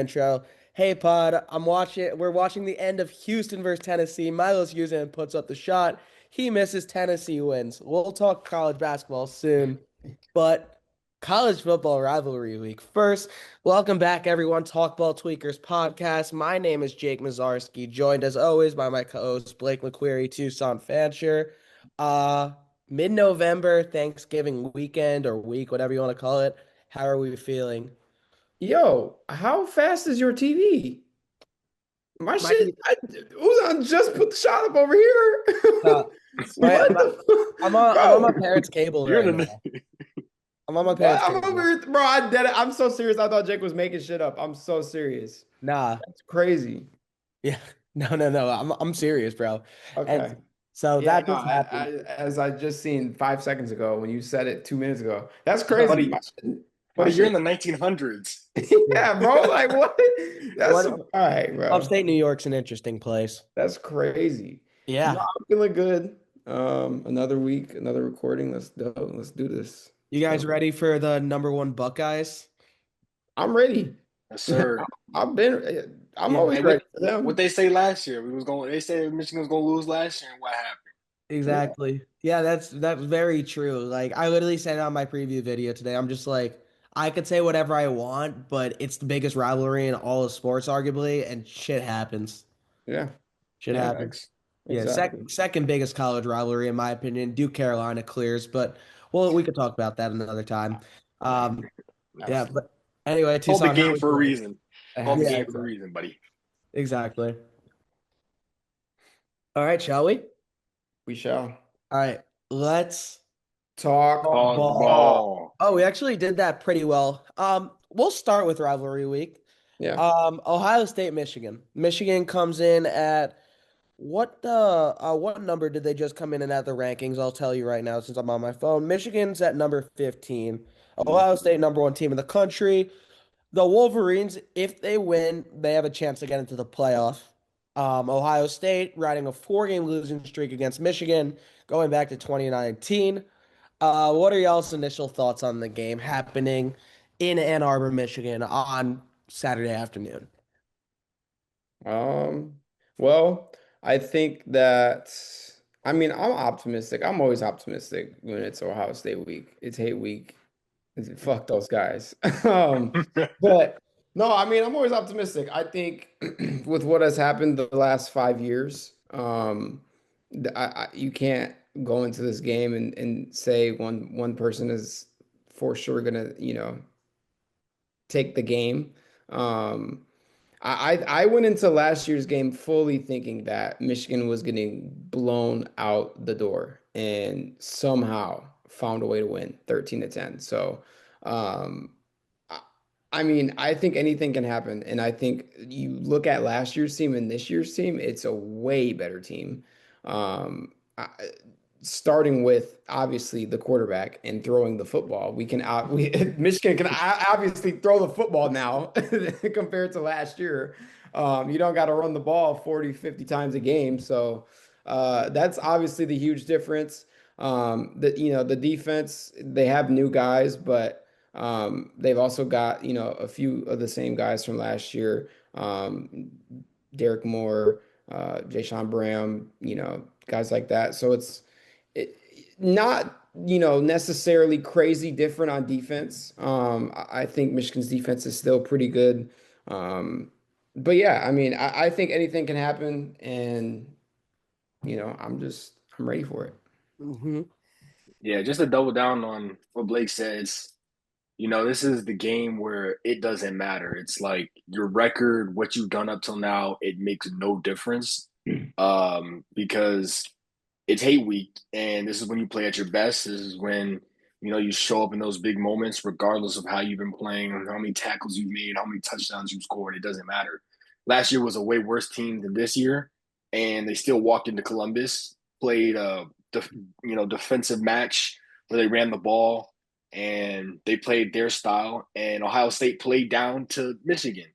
intro. Hey Pod, we're watching the end of Houston versus Tennessee. Milos Houston puts up the shot. He misses, Tennessee wins. We'll talk college basketball soon, but college football rivalry week. First, welcome back everyone, TalkBall Tweakers podcast. My name is Jake Mazarski, joined as always by my co-host Blake McQuarrie, Tucson Fancher. Uh Mid-November, Thanksgiving weekend or week, whatever you want to call it. How are we feeling? Yo, how fast is your TV? My My, shit, Uzan just put the shot up over here. uh, my, What my the fuck? I'm on Bro, my parents' cable You're right in now. I'm on my what? parents' I'm over cable. here, bro. I did it. I'm so serious. I thought Jake was making shit up. I'm so serious. Nah, It's crazy. yeah, no. I'm serious, bro. Okay. And so Yeah, that no, just happened. as I just seen 5 seconds ago when you said it 2 minutes ago. That's So crazy. buddy. My Buddy, you're shit. in the 1900s. yeah, Yeah, bro. Like what? That's what all right, bro. upstate New York's an interesting place. That's crazy. No, Yeah, I'm feeling good. Another week, another recording. Let's go. Let's do this. you Let's guys go. ready for the number one Buckeyes? I'm ready. Yes, sir. I've been. I'm Yeah, always Hey, ready what for what them. they say last year? They said Michigan was gonna lose last year, and what happened? Yeah. exactly. Yeah, that's very true. Like I literally said it on my preview video today. I'm just like, I could say whatever I want, but it's the biggest rivalry in all of sports, arguably, and shit happens. Yeah. Shit Yeah. happens. Thanks. Yeah, Exactly. second biggest college rivalry in my opinion. Duke Carolina clears, but well, we could talk about that another time. Yeah. Um, yeah, Absolutely. but anyway, Called the Tucson, how game we for a doing? reason. Called the Yeah, game for a reason, buddy. exactly. All right, shall we? We shall All right, let's talk talk Talk ball. ball. ball. Oh, we actually did that pretty well. We'll start with rivalry week. Yeah. Ohio State, Michigan. Michigan comes in at what number did they just come in at the rankings? I'll tell you right now since I'm on my phone. Michigan's at number 15. Ohio State, number one team in the country. The Wolverines, if they win, they have a chance to get into the playoff. Ohio State riding a four-game losing streak against Michigan, going back to 2019. What are y'all's initial thoughts on the game happening in Ann Arbor, Michigan on Saturday afternoon? Um. Well, I think that. I mean, I'm optimistic. I'm always optimistic when it's Ohio State week. It's hate week. Fuck those guys. But no, I mean, I'm always optimistic. I think with what has happened the last 5 years, you can't go into this game and say one person is for sure gonna, take the game. Um, I went into last year's game fully thinking that Michigan was getting blown out the door and somehow found a way to win 13-10. So, um, I, I mean, I think anything can happen. And I think you look at last year's team and this year's team, it's a way better team. Um, I, Starting with obviously the quarterback and throwing the football. Michigan can obviously throw the football now compared to last year. You don't got to run the ball 40, 50 times a game. So that's obviously the huge difference. The defense, they have new guys, but they've also got, a few of the same guys from last year. Derek Moore, Jay Bram, guys like that. So it's not, necessarily crazy different on defense. I think Michigan's defense is still pretty good. But yeah, I mean, I think anything can happen, and I'm ready for it. Hmm. Yeah, just to double down on what Blake says, this is the game where it doesn't matter. It's like your record, what you've done up till now, it makes no difference. Because it's hate week, and this is when you play at your best. This is when you show up in those big moments, regardless of how you've been playing, how many tackles you've made, how many touchdowns you've scored. It doesn't matter. Last year was a way worse team than this year, and they still walked into Columbus, played a defensive match where they ran the ball and they played their style. And Ohio State played down to Michigan,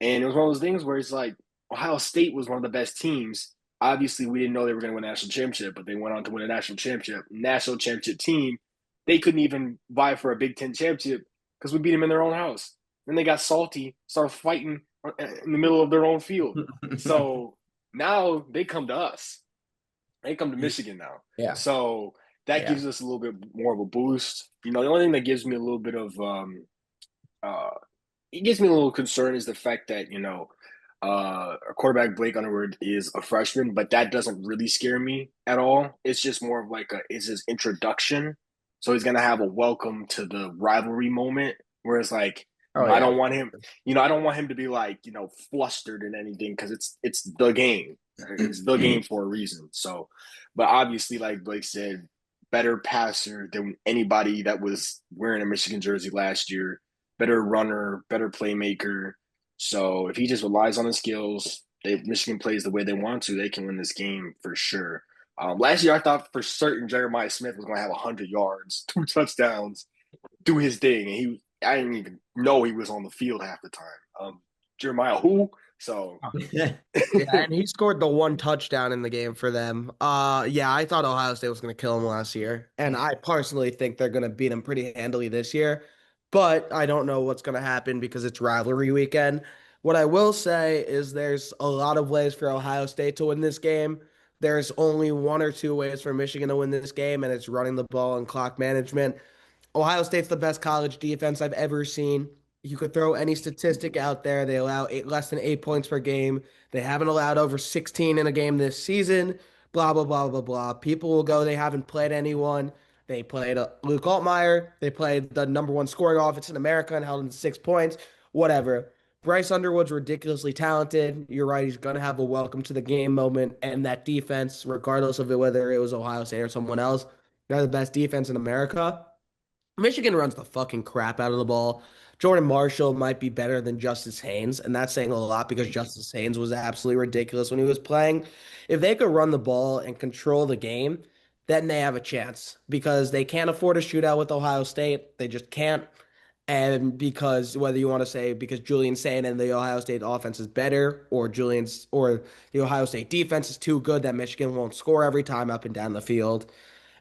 and it was one of those things where it's like Ohio State was one of the best teams. Obviously, we didn't know they were going to win a national championship, but they went on to win a national championship. National championship team, they couldn't even vie for a Big Ten championship because we beat them in their own house. Then they got salty, started fighting in the middle of their own field. So now they come to us. They come to Michigan now. Yeah. So that Yeah. gives us a little bit more of a boost. The only thing that gives me a little bit of uh, it gives me a little concern is the fact that our quarterback Blake Underwood is a freshman, but that doesn't really scare me at all. It's just more of like is his introduction, so he's gonna have a welcome to the rivalry moment. Whereas like Oh I yeah. don't want him, I don't want him to be like flustered in anything because it's the game. It's the game for a reason. So, but obviously, like Blake said, better passer than anybody that was wearing a Michigan jersey last year, better runner, better playmaker. So if he just relies on his skills, if Michigan plays the way they want to, they can win this game for sure. Last year, I thought for certain Jeremiah Smith was going to have 100 yards, 2 touchdowns, do his thing, and I didn't even know he was on the field half the time. Jeremiah who? So Yeah, and he scored the one touchdown in the game for them. Yeah, I thought Ohio State was going to kill him last year, and I personally think they're going to beat him pretty handily this year. But I don't know what's going to happen because it's rivalry weekend. What I will say is there's a lot of ways for Ohio State to win this game. There's only one or two ways for Michigan to win this game, and it's running the ball and clock management. Ohio State's the best college defense I've ever seen. You could throw any statistic out there. They allow less than 8 points per game. They haven't allowed over 16 in a game this season. Blah, blah, blah, blah, blah. People will go, they haven't played anyone. They played Luke Altmaier. They played the number one scoring offense in America and held him to 6 points. Whatever. Bryce Underwood's ridiculously talented. You're right. He's going to have a welcome to the game moment. And that defense, regardless of it, whether it was Ohio State or someone else, they're the best defense in America. Michigan runs the fucking crap out of the ball. Jordan Marshall might be better than Justice Haynes, and that's saying a lot because Justice Haynes was absolutely ridiculous when he was playing. If they could run the ball and control the game, then they have a chance because they can't afford a shootout with Ohio State. They just can't. And because whether you want to say because Julian's saying and the Ohio State offense is better, or Julian's or the Ohio State defense is too good that Michigan won't score every time up and down the field.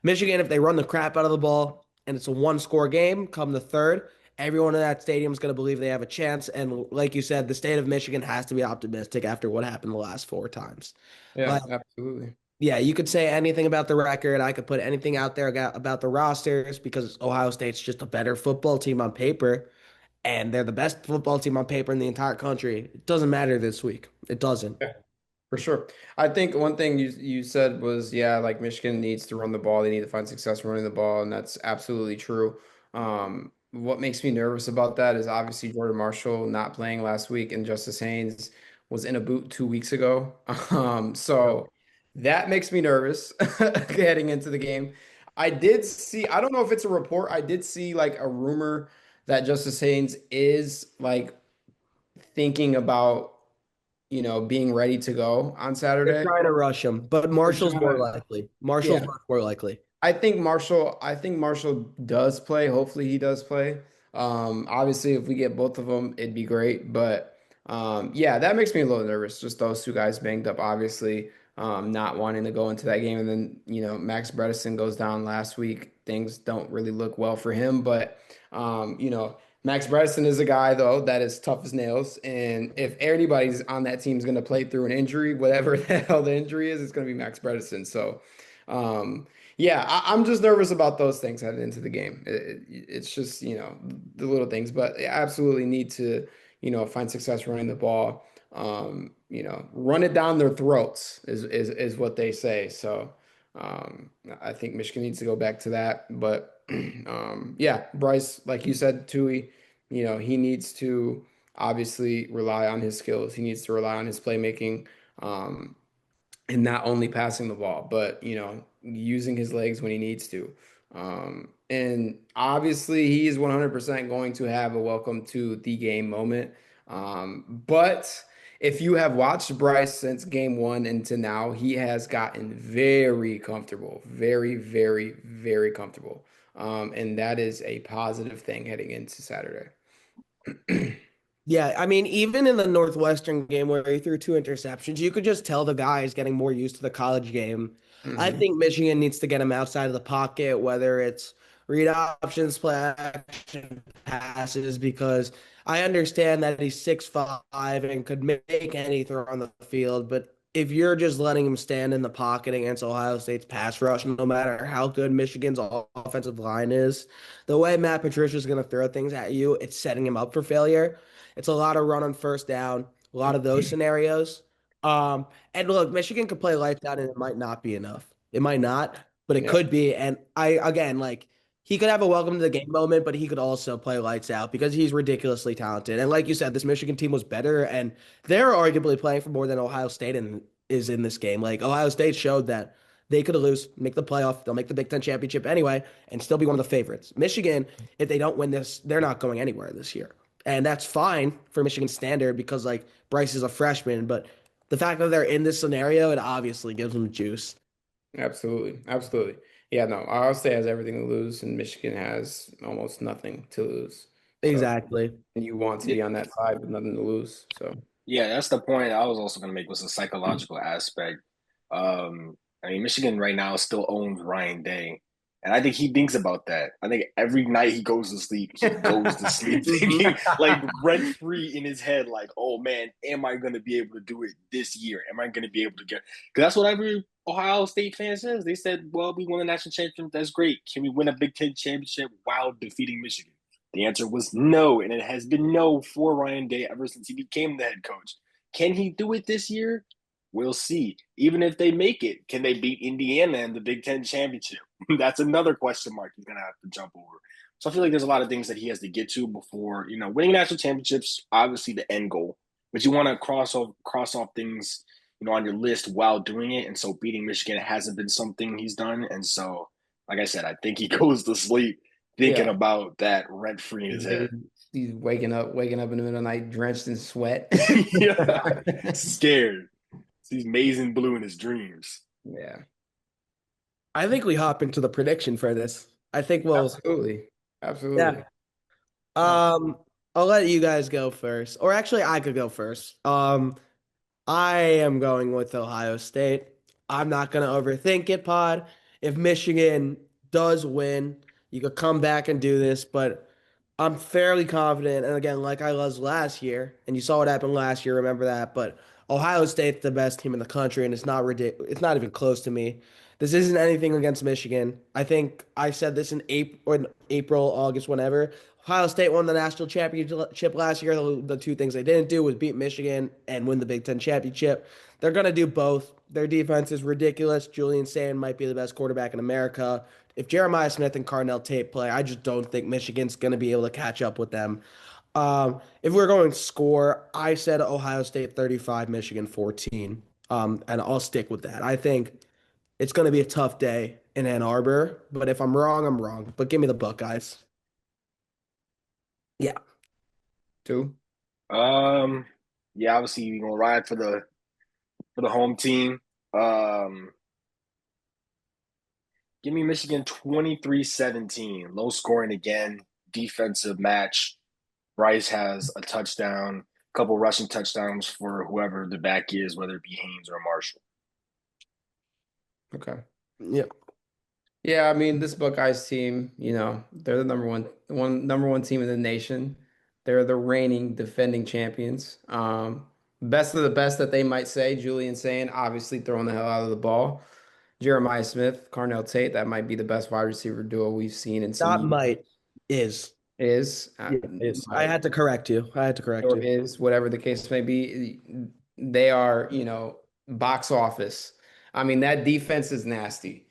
Michigan, if they run the crap out of the ball and it's a one-score game, come the third, everyone in that stadium is going to believe they have a chance. And like you said, the state of Michigan has to be optimistic after what happened the last four times. Yeah, Like, absolutely. yeah, you could say anything about the record. I could put anything out there about the rosters because Ohio State's just a better football team on paper, and they're the best football team on paper in the entire country. It doesn't matter this week. It doesn't. For sure. I think one thing you said was, yeah, like Michigan needs to run the ball. They need to find success running the ball, and that's absolutely true. What makes me nervous about that is obviously Jordan Marshall not playing last week, and Justice Haynes was in a boot 2 weeks ago. So that makes me nervous heading into the game. I did see, I don't know if it's a report, I did see like a rumor that Justice Haynes is like thinking about being ready to go on They're Saturday. trying to rush him, but They're Marshall's trying more to, likely. Marshall's yeah. much more likely. I think Marshall does play. Hopefully he does play. Obviously if we get both of them, it'd be great. But yeah, that makes me a little nervous. Just those two guys banged up, obviously, not wanting to go into that game. And then, Max Bredesen goes down last week. Things don't really look well for him. But Max Bredesen is a guy though that is tough as nails. And if anybody's on that team is going to play through an injury, whatever the hell the injury is, it's going to be Max Bredesen. So yeah, I'm just nervous about those things heading into the game. It's just, the little things, but they absolutely need to, find success running the ball. Run it down their throats is what they say. So I think Michigan needs to go back to that. But yeah, Bryce, like you said, Tui, he needs to obviously rely on his skills. He needs to rely on his playmaking. And not only passing the ball, but using his legs when he needs to. And obviously, he is 100% going to have a welcome to the game moment. But if you have watched Bryce since game one and to now, he has gotten very comfortable, very, very, very comfortable. And that is a positive thing heading into Saturday. Yeah, I mean, even in the Northwestern game where he threw two interceptions, you could just tell the guy is getting more used to the college game. I Mhm. think Michigan needs to get him outside of the pocket, whether it's read options, play action passes, because I understand that he's 6'5" and could make any throw on the field, but if you're just letting him stand in the pocket against Ohio State's pass rush, no matter how good Michigan's offensive line is, the way Matt Patricia is going to throw things at you, it's setting him up for failure. It's a lot of run on first down, a lot of those scenarios. And look, Michigan could play lights out, and it might not be enough. It might not, but it Yeah, could be. And I again like he could have a welcome to the game moment, but he could also play lights out because he's ridiculously talented. And like you said, this Michigan team was better, and they're arguably playing for more than Ohio State is in this game. Like Ohio State showed that they could lose, make the playoff, they'll make the Big Ten championship anyway, and still be one of the favorites. Michigan, if they don't win this, they're not going anywhere this year. And that's fine for Michigan standard because like Bryce is a freshman, but the fact that they're in this scenario, it obviously gives them juice. absolutely. Absolutely. Yeah, no, Ohio State has everything to lose, and Michigan has almost nothing to lose. So, Exactly. and you want to be on that side with nothing to lose. So, Yeah, that's the point I was also going to make was a psychological aspect. I mean, Michigan right now still owns Ryan Day, and I think he thinks about that. I think every night he goes to sleep, he goes to sleep thinking like rent free in his head, like, oh man, am I going to be able to do it this year? Am I going to be able to get? Because that's what every Ohio State fan says. They said, well, we won the national championship. That's great. Can we win a Big Ten championship while defeating Michigan? The answer was no, and it has been no for Ryan Day ever since he became the head coach. Can he do it this year? We'll see. Even if they make it, can they beat Indiana in the Big Ten championship? That's another question mark he's going to have to jump over. So I feel like there's a lot of things that he has to get to before, winning national championships, obviously the end goal, but you want to cross off things, on your list while doing it. And so beating Michigan hasn't been something he's done. And so, like I said, I think he goes to sleep thinking yeah, about that rent free in his head. he's waking up in the middle of the night drenched in sweat. Yeah, scared. He's amazing blue in his dreams. Yeah, I think we hop into the prediction for this. I think we'll, absolutely. yeah. Absolutely. I'll let you guys go first, or actually, I could go first. I am going with Ohio State. I'm not going to overthink it, Pod. If Michigan does win, you could come back and do this, but I'm fairly confident. And again, like I was last year, and you saw what happened last year, remember that. But Ohio State's the best team in the country, and it's not ridiculous. It's not even close to me. This isn't anything against Michigan. I think I said this in April, August, whenever. Ohio State won the national championship last year. The two things they didn't do was beat Michigan and win the Big Ten championship. They're going to do both. Their defense is ridiculous. Julian Sand might be the best quarterback in America. If Jeremiah Smith and Carnell Tate play, I just don't think Michigan's going to be able to catch up with them. If we're going score, I said Ohio State 35, Michigan 14. And I'll stick with that. I think it's going to be a tough day in Ann Arbor, but if I'm wrong, I'm wrong. But give me the Buckeyes. Yeah. Two. Yeah, obviously you're gonna ride for the home team. Give me Michigan 23-17. Low scoring again, defensive match. Bryce has a touchdown, a couple rushing touchdowns for whoever the back is, whether it be Haynes or Marshall. Okay. Yeah. Yeah, I mean, this Buckeyes team, they're the number one team in the nation. They're the reigning defending champions. Best of the best that they might say. Julian saying, obviously throwing the hell out of the ball. Jeremiah Smith, Carnell Tate, that might be the best wide receiver duo we've seen in some Not years. might is. Is Yeah, is. I might had to correct you. I had to correct or you. is, whatever the case may be. They are, box office. I mean, that defense is nasty.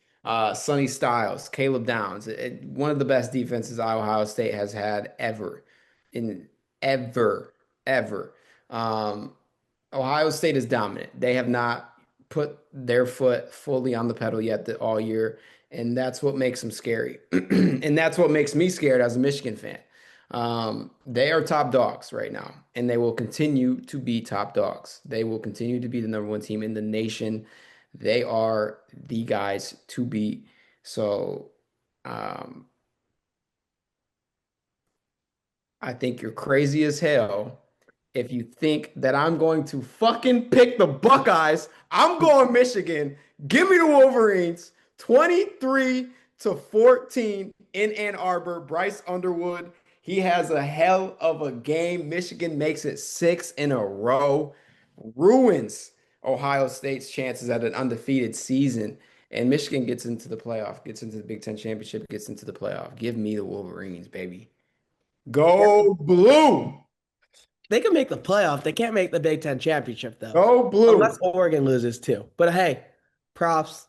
Sonny Styles, Caleb Downs, one of the best defenses Ohio State has had ever, in ever. Um, Ohio State is dominant. They have not put their foot fully on the pedal yet all year, and that's what makes them scary. And that's what makes me scared as a Michigan fan. They are top dogs right now, and they will continue to be top dogs. They will continue to be the number one team in the nation. They are the guys to beat. So, I think you're crazy as hell if you think that I'm going to fucking pick the Buckeyes. I'm going Michigan. Give me the Wolverines. 23-14 in Ann Arbor. Bryce Underwood. He has a hell of a game. Michigan makes it 6 in a row, ruins Ohio State's chances at an undefeated season. And Michigan gets into the playoff, gets into the Big Ten championship, gets into the playoff. Give me the Wolverines, baby. Go blue. They can make the playoff. They can't make the Big Ten championship though, Go unless blue. Oregon loses too. But hey, props.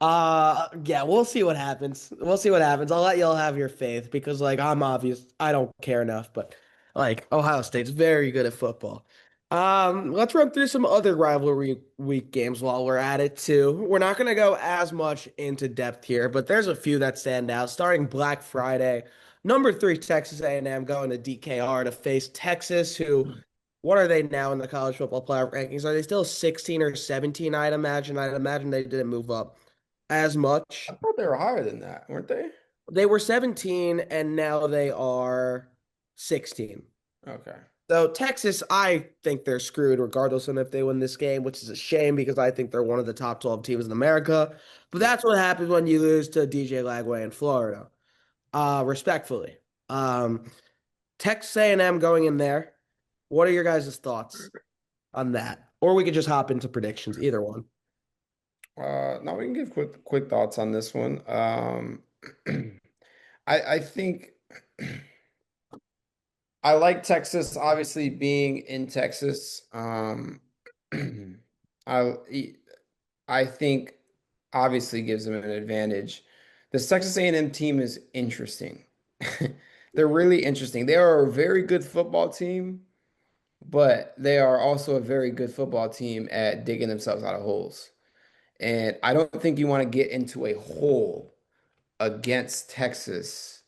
Yeah, we'll see what happens. We'll see what happens. I'll let y'all have your faith because, like, I'm obvious. I don't care enough, but like, Ohio State's very good at football. Let's run through some other rivalry week games while we're at it too. We're not gonna go as much into depth here, but there's a few that stand out. Starting Black Friday, number three Texas A&M going to DKR to face Texas, who what are they now in the college football playoff rankings? Are they still 16 or 17? I'd imagine. I'd imagine they didn't move up as I much. thought they were higher than that, weren't they? They were 17 and now they are 16. Okay. So Texas, I think they're screwed regardless of if they win this game, which is a shame because I think they're one of the top 12 teams in America. But that's what happens when you lose to DJ Lagway in Florida. Respectfully. Um, Texas A&M going in there. What are your guys' thoughts on that? Or we could just hop into predictions, either one. Now we can give quick thoughts on this one. I think I like Texas, obviously being in Texas. I I think obviously gives them an advantage. This Texas A&M team is interesting. They're really interesting. They are a very good football team, but they are also a very good football team at digging themselves out of holes. And I don't think you want to get into a hole against Texas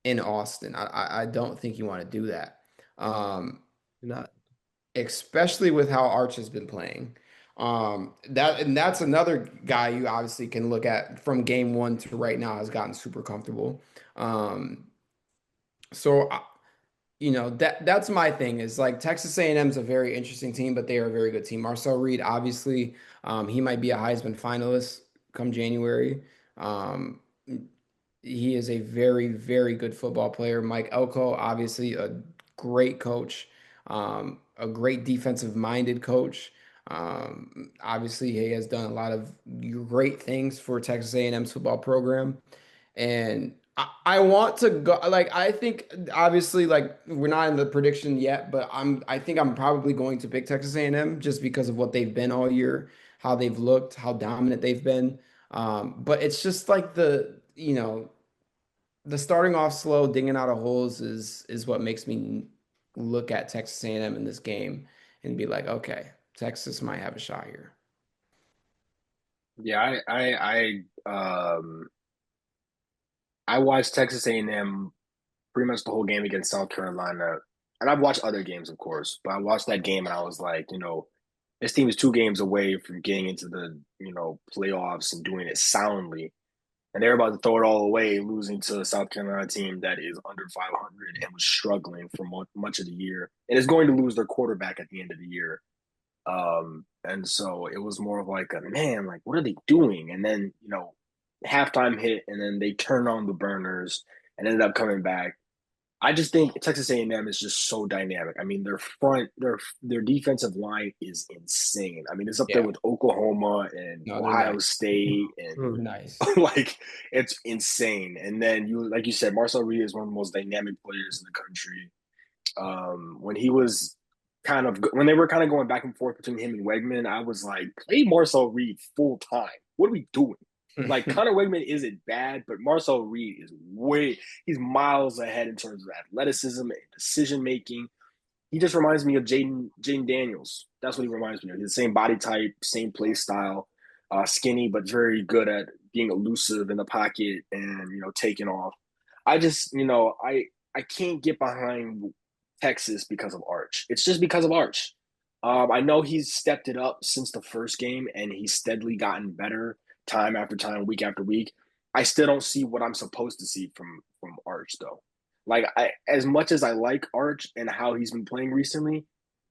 in Austin. I don't think you want to do that. Um, Not especially with how Arch has been playing. That's another guy you obviously can look at from game one to right now has gotten super comfortable. Um, so that's my thing is like Texas A&M is a very interesting team, but they are a very good team. Marcel Reed, obviously, he might be a Heisman finalist come January. Um, he is a very, very good football player. Mike Elko, obviously a great coach, a great defensive-minded coach. Obviously, he has done a lot of great things for Texas A&M's football program. And I want to go like I think obviously like we're not in the prediction yet, but I think I'm probably going to pick Texas A&M just because of what they've been all year, how they've looked, how dominant they've been. But it's just like the starting off slow, digging out of holes is what makes me look at Texas A&M in this game and be like, okay, Texas might have a shot here. Yeah, I watched Texas A&M pretty much the whole game against South Carolina, and I've watched other games, of course, but I watched that game and I was like, this team is 2 games away from getting into the playoffs and doing it soundly, and they're about to throw it all away, losing to a South Carolina team that is under 500 and was struggling for much of the year, and is going to lose their quarterback at the end of the year. And so it was more of like a man, like what are they doing? And then halftime hit, and then they turned on the burners and ended up coming back. I just think Texas A&M is just so dynamic. I mean, their defensive line is insane. I mean, it's up there Yeah, with Oklahoma and no, they're Ohio nice. State, They're Hmm. and nice. like it's insane. And then like you said, Marcel Reed is one of the most dynamic players in the country. When he was when they were kind of going back and forth between him and Wegman, I was like, play Marcel Reed full time. What are we doing? Like Connor Wegman isn't bad, but Marcel Reed is he's miles ahead in terms of athleticism and decision making. He just reminds me of Jaden Daniels. That's what he reminds me of. He's the same body type, same play style, skinny, but very good at being elusive in the pocket and taking off. I just I can't get behind Texas because of Arch. It's just because of Arch. I know he's stepped it up since the first game, and he's steadily gotten better time after time, week after week. I still don't see what I'm supposed to see from Arch though. Like as much as I like Arch and how he's been playing recently,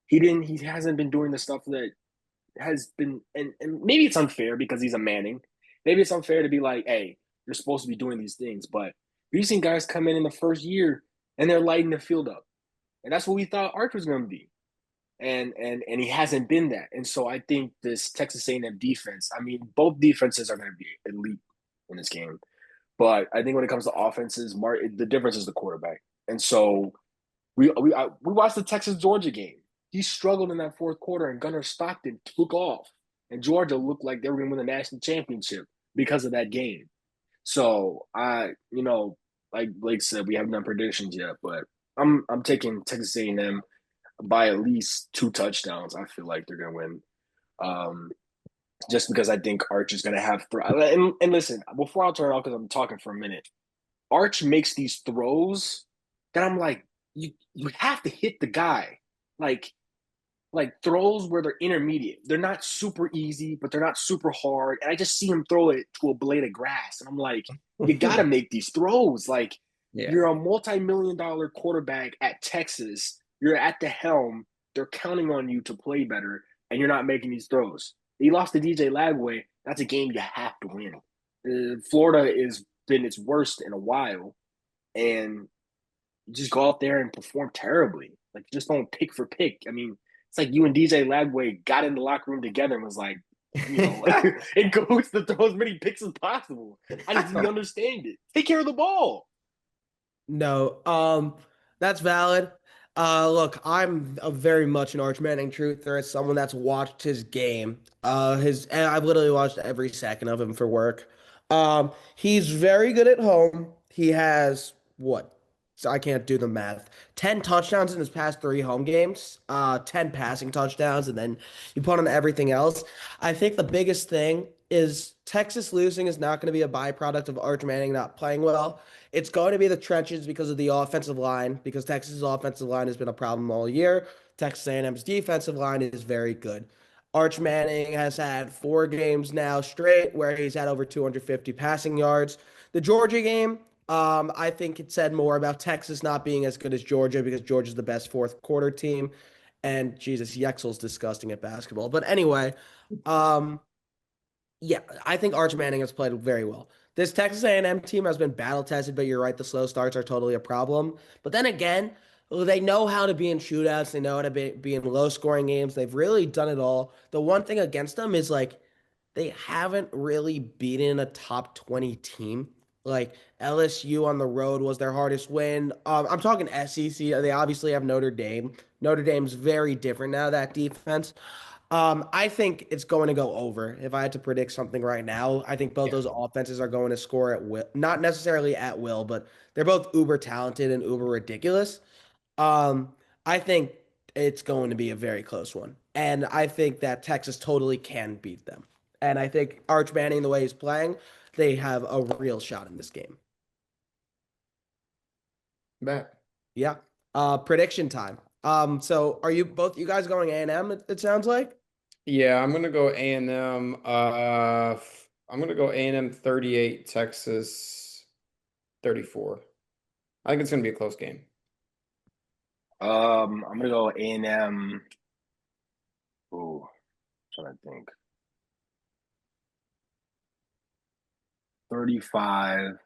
he hasn't been doing the stuff that has been and maybe it's unfair because he's a Manning. Maybe it's unfair to be like, hey, you're supposed to be doing these things, but we've seen guys come in the first year and they're lighting the field up. And that's what we thought Arch was going to be. And he hasn't been that. And so I think this Texas A&M defense, I mean, both defenses are going to be elite in this game. But I think when it comes to offenses, the difference is the quarterback. And so we watched the Texas Georgia game. He struggled in that fourth quarter, and Gunnar Stockton took off, and Georgia looked like they were going to win the national championship because of that game. So like Blake said, we haven't done predictions yet, but I'm taking Texas A&M by at least 2 touchdowns. I feel like they're going to win. Just because I think Arch is going to have and listen, before I'll turn it off because I'm talking for a minute, Arch makes these throws that I'm like, you have to hit the guy. Like throws where they're intermediate. They're not super easy, but they're not super hard. And I just see him throw it to a blade of grass. And I'm like, you got to make these throws. Like, Yeah. you're a multi-million-dollar quarterback at Texas. You're at the helm. They're counting on you to play better, and you're not making these throws. He lost to DJ Lagway. That's a game you have to win. Florida has been its worst in a while, and you just go out there and perform terribly. Like, just don't pick for pick. I mean, it's like you and DJ Lagway got in the locker room together and was like, in cahoots to throw as many picks as possible. I just didn't understand it. Take care of the ball. No, that's valid. Look, I'm a very much an Arch Manning truther as someone that's watched his game. And I've literally watched every second of him for work. He's very good at home. He has what? So I can't do the math. 10 touchdowns in his past 3 home games, 10 passing touchdowns, and then you put on everything else. I think the biggest thing is Texas losing is not going to be a byproduct of Arch Manning not playing well. It's going to be the trenches because of the offensive line, because Texas's offensive line has been a problem all year. Texas A&M's defensive line is very good. Arch Manning has had 4 games now straight where he's had over 250 passing yards. The Georgia game, I think it said more about Texas not being as good as Georgia because Georgia's the best fourth quarter team. And Jesus, Yexel's disgusting at basketball. But anyway, um, yeah, I think Arch Manning has played very well. This Texas A&M team has been battle tested, but you're right, the slow starts are totally a problem. But then again, they know how to be in shootouts. They know how to be in low scoring games. They've really done it all. The one thing against them is like they haven't really beaten a top 20 team. Like LSU on the road was their hardest win. I'm talking SEC. They obviously have Notre Dame. Notre Dame's very different now, that defense. I think it's going to go over. If I had to predict something right now, I think both Yeah. those offenses are going to score at will, not necessarily at will, but they're both uber talented and uber ridiculous. Um, I think it's going to be a very close one, and I think that Texas totally can beat them. And I think Arch Manning, the way he's playing, they have a real shot in this game. Bet. Yeah. Prediction time. So are you both you guys going A&M? It sounds like. Yeah, I'm gonna go A&M. I'm gonna go A&M 38, Texas 34. I think it's gonna be a close game. I'm gonna go A&M. Ooh, trying to think. 35,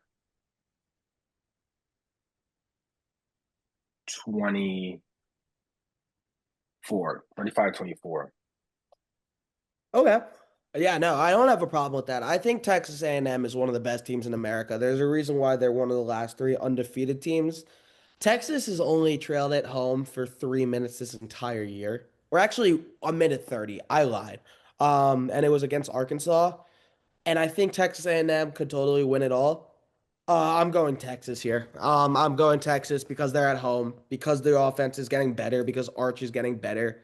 24. 35, 24. Okay. Yeah, no, I don't have a problem with that. I think Texas A&M is one of the best teams in America. There's a reason why they're one of the last 3 undefeated teams. Texas has only trailed at home for 3 minutes this entire year. Or actually a minute 30. I lied. And it was against Arkansas. And I think Texas A&M could totally win it all. I'm going Texas here. I'm going Texas because they're at home, because their offense is getting better, because Arch is getting better.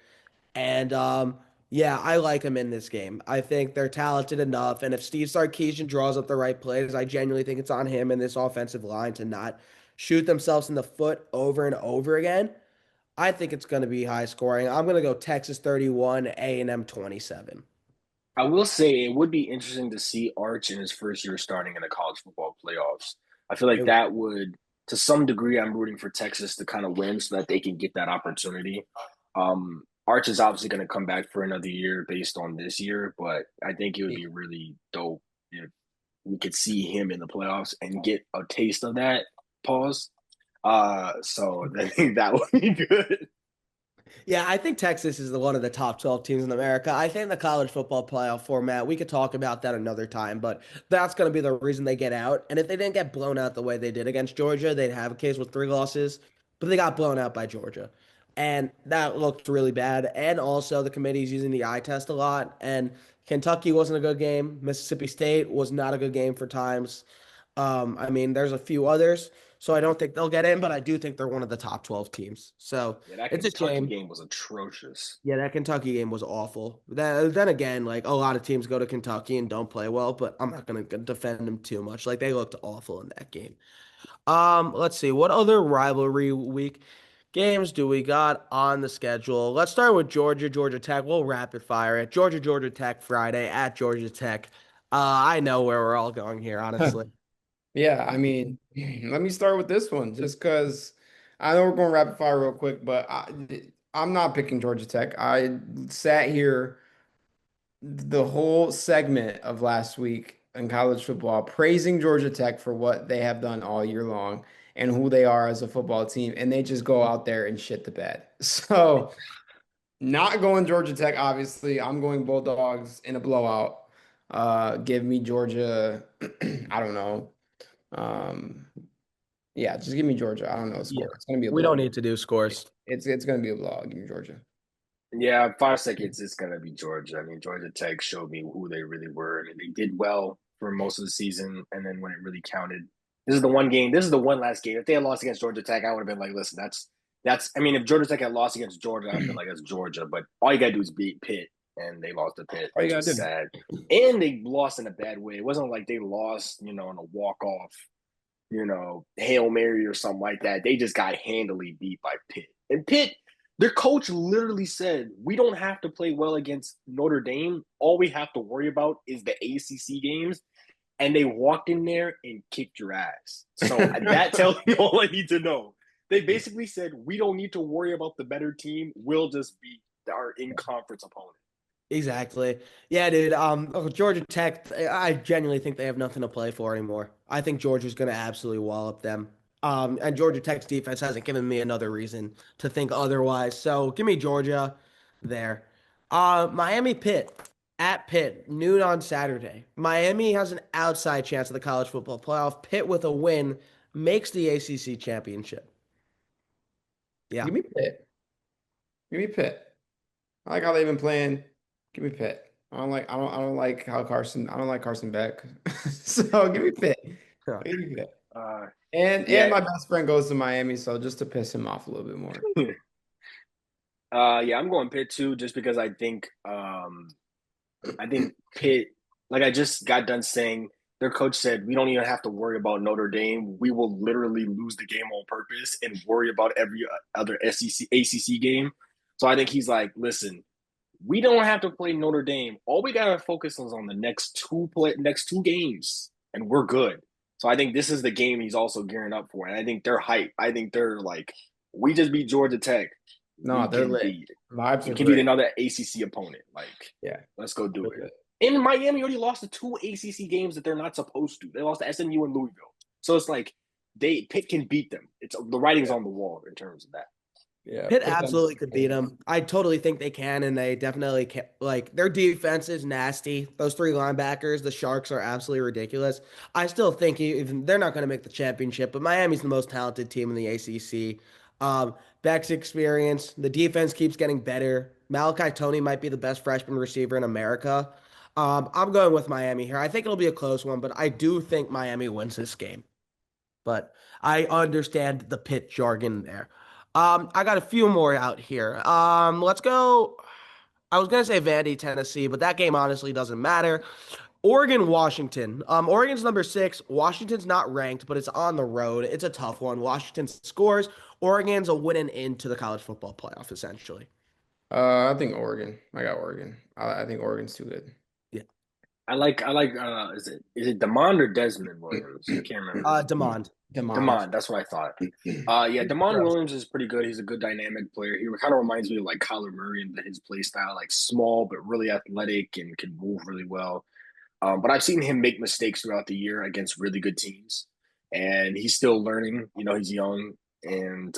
And yeah, I like him in this game. I think they're talented enough. And if Steve Sarkisian draws up the right plays, I genuinely think it's on him and this offensive line to not shoot themselves in the foot over and over again. I think it's going to be high scoring. I'm going to go Texas 31, A&M 27. I will say it would be interesting to see Arch in his first year starting in the college football playoffs. I feel like It- that would, to some degree, I'm rooting for Texas to kind of win so that they can get that opportunity. Arch is obviously going to come back for another year based on this year, but I think it would be really dope if we could see him in the playoffs and get a taste of that. Pause. So I think that would be good. Yeah, I think Texas is one of the top 12 teams in America. I think the college football playoff format, we could talk about that another time, but that's going to be the reason they get out. And if they didn't get blown out the way they did against Georgia, they'd have a case with 3 losses, but they got blown out by Georgia. And that looked really bad. And also, the committee's using the eye test a lot. And Kentucky wasn't a good game. Mississippi State was not a good game for times. I mean, there's a few others. So I don't think they'll get in, but I do think they're one of the top 12 teams. So Yeah, that it's a Kentucky shame. game was atrocious. Yeah, that Kentucky game was awful. Then again, like a lot of teams go to Kentucky and don't play well, but I'm not gonna defend them too much. Like they looked awful in that game. Let's see, what other rivalry week games do we got on the schedule? Let's start with Georgia, Georgia Tech. We'll rapid fire it. Georgia, Georgia Tech Friday at Georgia Tech. I know where we're all going here, honestly. Yeah, I mean, let me start with this one just because I know we're going rapid fire real quick, but I'm not picking Georgia Tech. I sat here the whole segment of last week in college football praising Georgia Tech for what they have done all year long and who they are as a football team, and they just go out there and shit the bed. So, not going Georgia Tech, obviously. I'm going Bulldogs in a blowout. Give me Georgia. I don't know. Um, yeah, just give me Georgia. I don't know the Yeah, score. It's gonna be a we don't blowout. need to do scores. It's gonna be a blowout. Give me Georgia. Yeah, 5 seconds. It's gonna be Georgia. I mean, Georgia Tech showed me who they really were. I mean, they did well for most of the season, and then when it really counted, this is the one game. This is the one last game. If they had lost against Georgia Tech, I would have been like, listen, that's. I mean, if Georgia Tech had lost against Georgia, I'd have been like, that's Georgia. But all you gotta do is beat Pitt, and they lost to Pitt, All you which gotta is do. sad. And they lost in a bad way. It wasn't like they lost, in a walk off, Hail Mary or something like that. They just got handily beat by Pitt. And Pitt, their coach literally said, we don't have to play well against Notre Dame. All we have to worry about is the ACC games. And they walked in there and kicked your ass. So that tells me all I need to know. They basically said, we don't need to worry about the better team. We'll just beat our in-conference opponent. Exactly. Yeah, dude. Georgia Tech, I genuinely think they have nothing to play for anymore. I think Georgia's going to absolutely wallop them. And Georgia Tech's defense hasn't given me another reason to think otherwise. So give me Georgia there. Miami Pitt at Pitt, noon on Saturday. Miami has an outside chance of the college football playoff. Pitt with a win makes the ACC championship. Yeah. Give me Pitt. Give me Pitt. I like how they've been playing. Give me Pitt. I don't like how Carson. I don't like Carson Beck. So give me Pitt. Give me Pitt. Uh, And yeah. my best friend goes to Miami, so just to piss him off a little bit more. Yeah, I'm going Pitt too, just because I think Pitt, like I just got done saying, their coach said we don't even have to worry about Notre Dame. We will literally lose the game on purpose and worry about every other SEC ACC game. So I think he's like, listen, we don't have to play Notre Dame. All we gotta focus on the next two games, and we're good. So I think this is the game he's also gearing up for, and I think they're hype. I think they're like, we just beat Georgia Tech. No, We they're can lit. beat Vibes we are can beat great. another ACC opponent. Like, Yeah. let's go do They're it. lit. And Miami already lost the two ACC games that they're not supposed to. They lost to SMU and Louisville. So it's like Pitt can beat them. It's the writing's Yeah. on the wall in terms of that. Yeah. Pitt Put them. absolutely could beat them. I totally think they can, and they definitely can. Like their defense is nasty. Those three linebackers, the Sharks, are absolutely ridiculous. I still think even they're not going to make the championship, but Miami's the most talented team in the ACC. Beck's experience, the defense keeps getting better. Malachi Tony might be the best freshman receiver in America. I'm going with Miami here. I think it'll be a close one, but I do think Miami wins this game. But I understand the Pitt jargon there. I got a few more out here. Let's go. I was gonna say Vandy, Tennessee, but that game honestly doesn't matter. Oregon, Washington. Oregon's number 6. Washington's not ranked, but it's on the road. It's a tough one. Washington scores. Oregon's a winning into the college football playoff, essentially. I think Oregon. I got Oregon. I think Oregon's too good. Yeah. I like is it Demond or Desmond Williams? I can't remember. Demond. Demond. Demond, that's what I thought. Yeah, Demond Williams is pretty good. He's a good dynamic player. He kind of reminds me of like Kyler Murray and his play style, like small but really athletic and can move really well. But I've seen him make mistakes throughout the year against really good teams, and he's still learning. He's young, and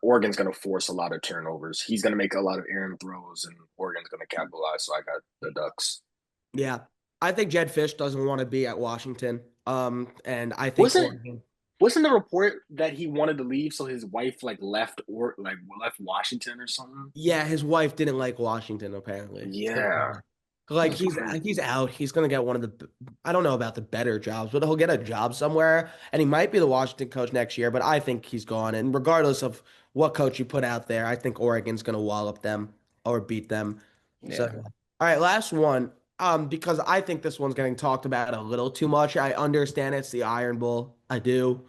Oregon's going to force a lot of turnovers. He's going to make a lot of errant throws, and Oregon's going to capitalize. So I got the Ducks. Yeah. I think Jed Fish doesn't want to be at Washington. And I think Wasn't Oregon. wasn't the report that he wanted to leave so his wife left Washington or something? Yeah, his wife didn't like Washington, apparently. Yeah, Like that's crazy. he's out. He's gonna get one of the I don't know about the better jobs, but he'll get a job somewhere, and he might be the Washington coach next year. But I think he's gone. And regardless of what coach you put out there, I think Oregon's gonna wallop them or beat them. So, Yeah. all right, last one. Because I think this one's getting talked about a little too much. I understand it's the Iron Bowl. I do.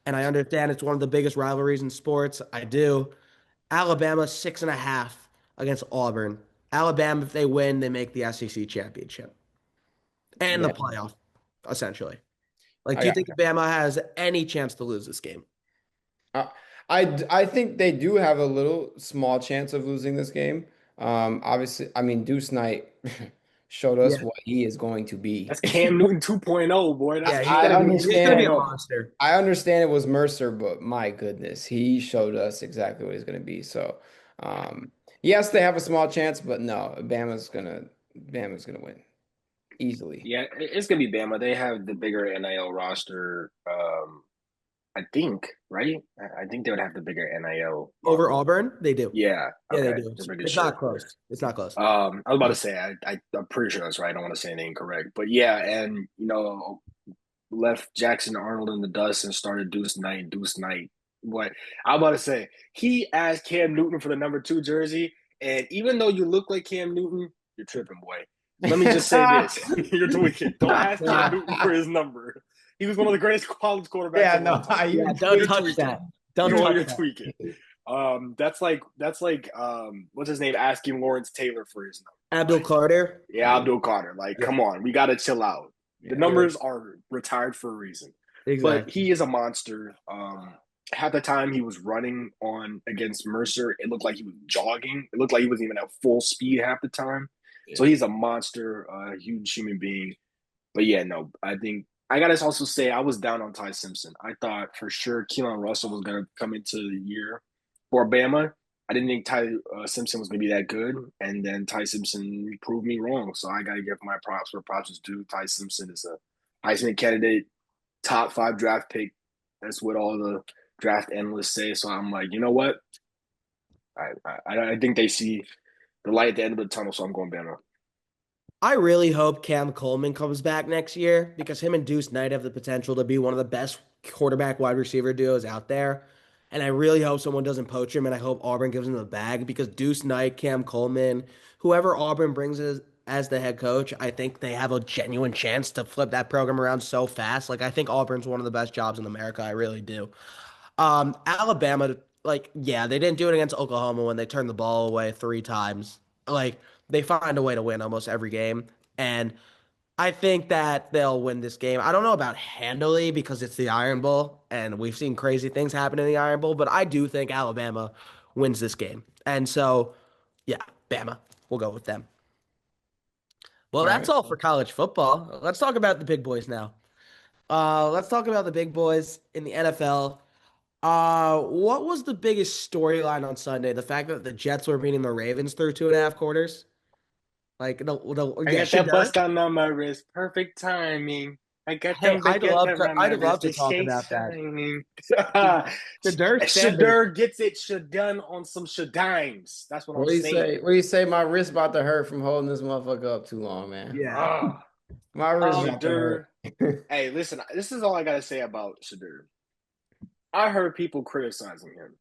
And I understand it's one of the biggest rivalries in sports. I do. Alabama 6.5 against Auburn. Alabama, if they win, they make the SEC championship and the Yeah. playoff, essentially. Like, I do you got think Bama has any chance to lose this game? I I think they do have a little small chance of losing this game. Obviously, I mean Deuce Knight showed us Yeah, what he is going to be. That's Cam Newton 2.0, boy. That's yeah, I Cam Newton he's gonna be a 2.0. understand. monster. I understand it was Mercer, but my goodness, he showed us exactly what he's going to be. So, yes, they have a small chance, but no, Bama's gonna win easily. Yeah, it's gonna be Bama. They have the bigger NIL roster. I think, right? I think they would have the bigger NIL Over market. Auburn, they do. Yeah. Yeah, they Okay. do. The bigger It's share. not close. It's not close. I was about to say I'm pretty sure that's right. I don't want to say anything incorrect, but yeah, and left Jackson Arnold in the dust and started Deuce Knight. Deuce Knight. What I was about to say, he asked Cam Newton for the number 2 jersey, and even though you look like Cam Newton, you're tripping, boy. Let me just say this: you're tweaking. Don't ask Cam Newton for his number. He was one of the greatest college quarterbacks Yeah, of all no, time. Yeah, you're don't You're touch tweaking. that. Don't You're touch that. tweaking. That's like what's his name asking Lawrence Taylor for his number. Abdul Like, Carter. yeah, Abdul Carter. Like, Yeah, come on, we got to chill out. The Yeah. numbers are retired for a reason, but exactly. he is a monster. Half the time he was running on against Mercer, it looked like he was jogging. It looked like he wasn't even at full speed half the time. So he's a monster, a huge human being. But yeah, no, I think I gotta also say I was down on Ty Simpson. I thought for sure Keelan Russell was gonna come into the year for Bama. I didn't think Ty Simpson was gonna be that good, and then Ty Simpson proved me wrong. So I gotta give my props where props is due. Ty Simpson is a Heisman candidate, top 5 draft pick. That's what all the draft analysts say. So I'm like, you know what? I think they see the light at the end of the tunnel. So I'm going Bama. I really hope Cam Coleman comes back next year because him and Deuce Knight have the potential to be one of the best quarterback wide receiver duos out there. And I really hope someone doesn't poach him, and I hope Auburn gives him the bag because Deuce Knight, Cam Coleman, whoever Auburn brings as the head coach, I think they have a genuine chance to flip that program around so fast. Like I think Auburn's one of the best jobs in America. I really do. Alabama, like, yeah, they didn't do it against Oklahoma when they turned the ball away 3 times. Like, they find a way to win almost every game. And I think that they'll win this game. I don't know about handily because it's the Iron Bowl, and we've seen crazy things happen in the Iron Bowl, but I do think Alabama wins this game. And so, yeah, Bama. We'll go with them. Well, All that's right. all for college football. Let's talk about the big boys now. Let's talk about the big boys in the NFL. What was the biggest storyline on Sunday? The fact that the Jets were beating the Ravens through 2.5 quarters? Like, I yeah, got that SHEDEUR. bust down on my wrist. Perfect timing. I got Hey, them baguettes around my I'd love wrist. to They talk stay about that. shining. SHEDEUR standard. Shadur gets it done on some Shadimes. That's what What I'm do you saying. say? What do you say? My wrist about to hurt from holding this motherfucker up too long, man. Yeah. Ah, My wrist about to Shadur. hurt. Hey, listen, this is all I got to say about Shadur. I heard people criticizing him.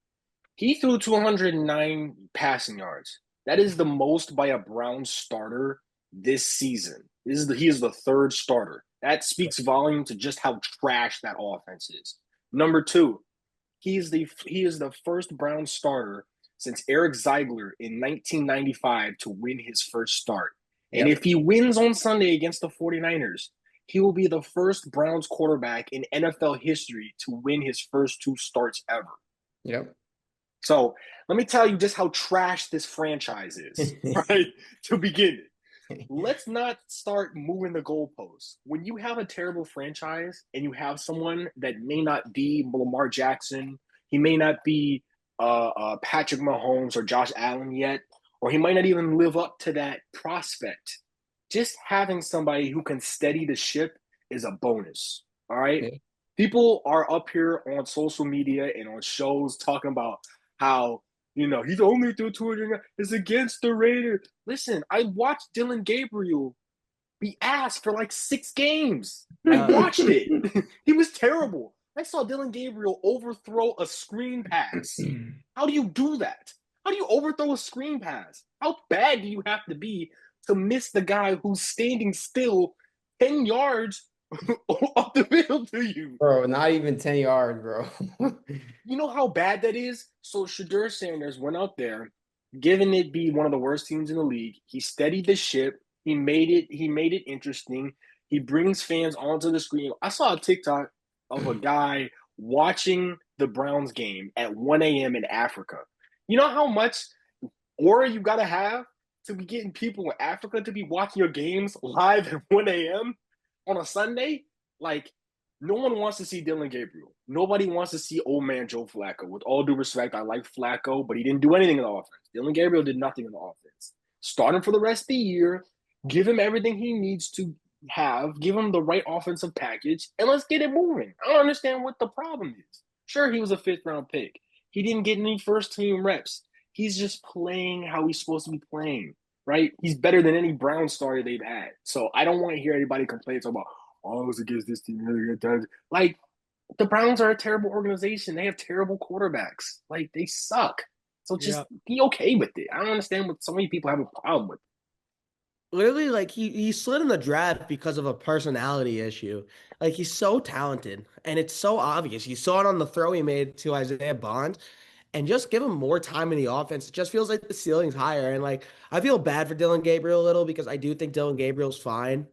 He threw 209 passing yards. That is the most by a Browns starter this season. He is the third starter. That speaks volume to just how trash that offense is. Number 2, he is the first Browns starter since Eric Ziegler in 1995 to win his first start. And Yep. if he wins on Sunday against the 49ers, he will be the first Browns quarterback in NFL history to win his first 2 starts ever. Yep. So let me tell you just how trash this franchise is, right? To begin it. Let's not start moving the goalposts. When you have a terrible franchise and you have someone that may not be Lamar Jackson, He may not be Patrick Mahomes or Josh Allen yet, or he might not even live up to that prospect. Just having somebody who can steady the ship is a bonus. All right. Yeah. People are up here on social media and on shows talking about how, he's only threw 200. It's against the Raiders. Listen, I watched Dylan Gabriel be asked for like 6 games. I Yeah. watched it. He was terrible. I saw Dylan Gabriel overthrow a screen pass. How do you do that? How do you overthrow a screen pass? How bad do you have to be to miss the guy who's standing still 10 yards up the field to you? Bro, not even 10 yards, bro. You know how bad that is? So Shedeur Sanders went out there, given it be one of the worst teams in the league. He steadied the ship. He made it interesting. He brings fans onto the screen. I saw a TikTok of a guy watching the Browns game at 1 a.m. in Africa. You know how much aura you gotta have to be getting people in Africa to be watching your games live at 1 a.m. on a Sunday? Like, no one wants to see Dylan Gabriel. Nobody wants to see old man Joe Flacco. With all due respect, I like Flacco, but he didn't do anything in the offense. Dylan Gabriel did nothing in the offense. Start him for the rest of the year. Give him everything he needs to have. Give him the right offensive package, and let's get it moving. I don't understand what the problem is. Sure, he was a fifth-round pick. He didn't get any first-team reps. He's just playing how he's supposed to be playing, right? He's better than any Brown starter they've had. So I don't want to hear anybody complain about, oh, it was against this team. Like, the Browns are a terrible organization. They have terrible quarterbacks. Like, they suck. So just be okay with it. I don't understand what so many people have a problem with. Literally, like he slid in the draft because of a personality issue. Like he's so talented, and it's so obvious. You saw it on the throw he made to Isaiah Bond, and just give him more time in the offense. It just feels like the ceiling's higher. And like I feel bad for Dylan Gabriel a little because I do think Dylan Gabriel's fine,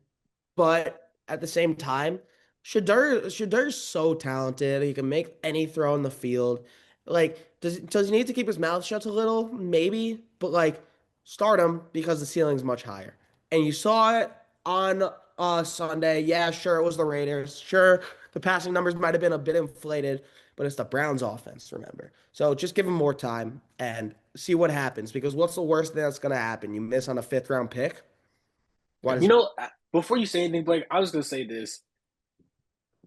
but at the same time, Shadeur's so talented. He can make any throw in the field. Like, does he need to keep his mouth shut a little? Maybe, but like start him because the ceiling's much higher. And you saw it on Sunday. Yeah, sure, it was the Raiders. Sure, the passing numbers might have been a bit inflated, but it's the Browns offense, remember. So just give him more time and see what happens. Because what's the worst thing that's going to happen? You miss on a fifth round pick? What is You it? know, before you say anything, Blake, I was going to say this.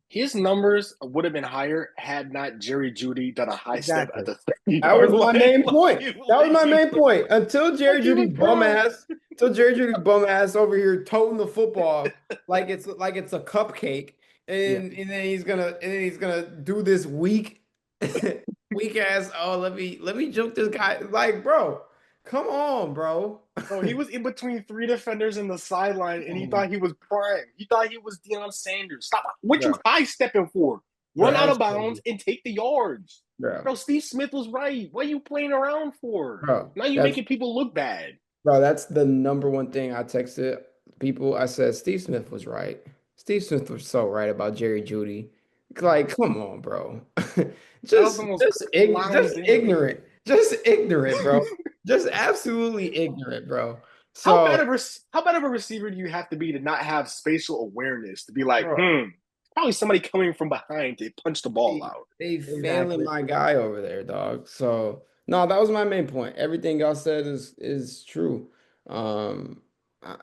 His numbers would have been higher had not Jerry Judy done a high step Exactly. at the 30 That was yard my line. main point. That was my main point. Like he was Until Jerry Judy bum ass over here toting the football like it's a cupcake, Yeah. and then he's gonna do this weak weak ass. Oh, let me juke this guy. Like, bro, come on, bro. Bro, he was in between 3 defenders in the sideline, and he thought he was prime. He thought he was Deion Sanders. Stop. What you Bro, high stepping for? bro, Run that out was of bounds crazy, and take the yards. bro. Bro, Steve Smith was right. What are you playing around for? Bro, Now you're that's making people look bad. Bro, that's the number one thing I texted people. I said Steve Smith was right. Steve Smith was so right about Jerry Judy. Like, come on, bro. That was Just the most just clown just thing. ignorant. Just ignorant, bro. Just absolutely ignorant, bro. How bad So, of a how bad of a receiver do you have to be to not have spatial awareness to be like, bro, probably somebody coming from behind to punch the ball they out. they failing Exactly. my guy over there, dog. So no, that was my main point. Everything y'all said is true. Um, I,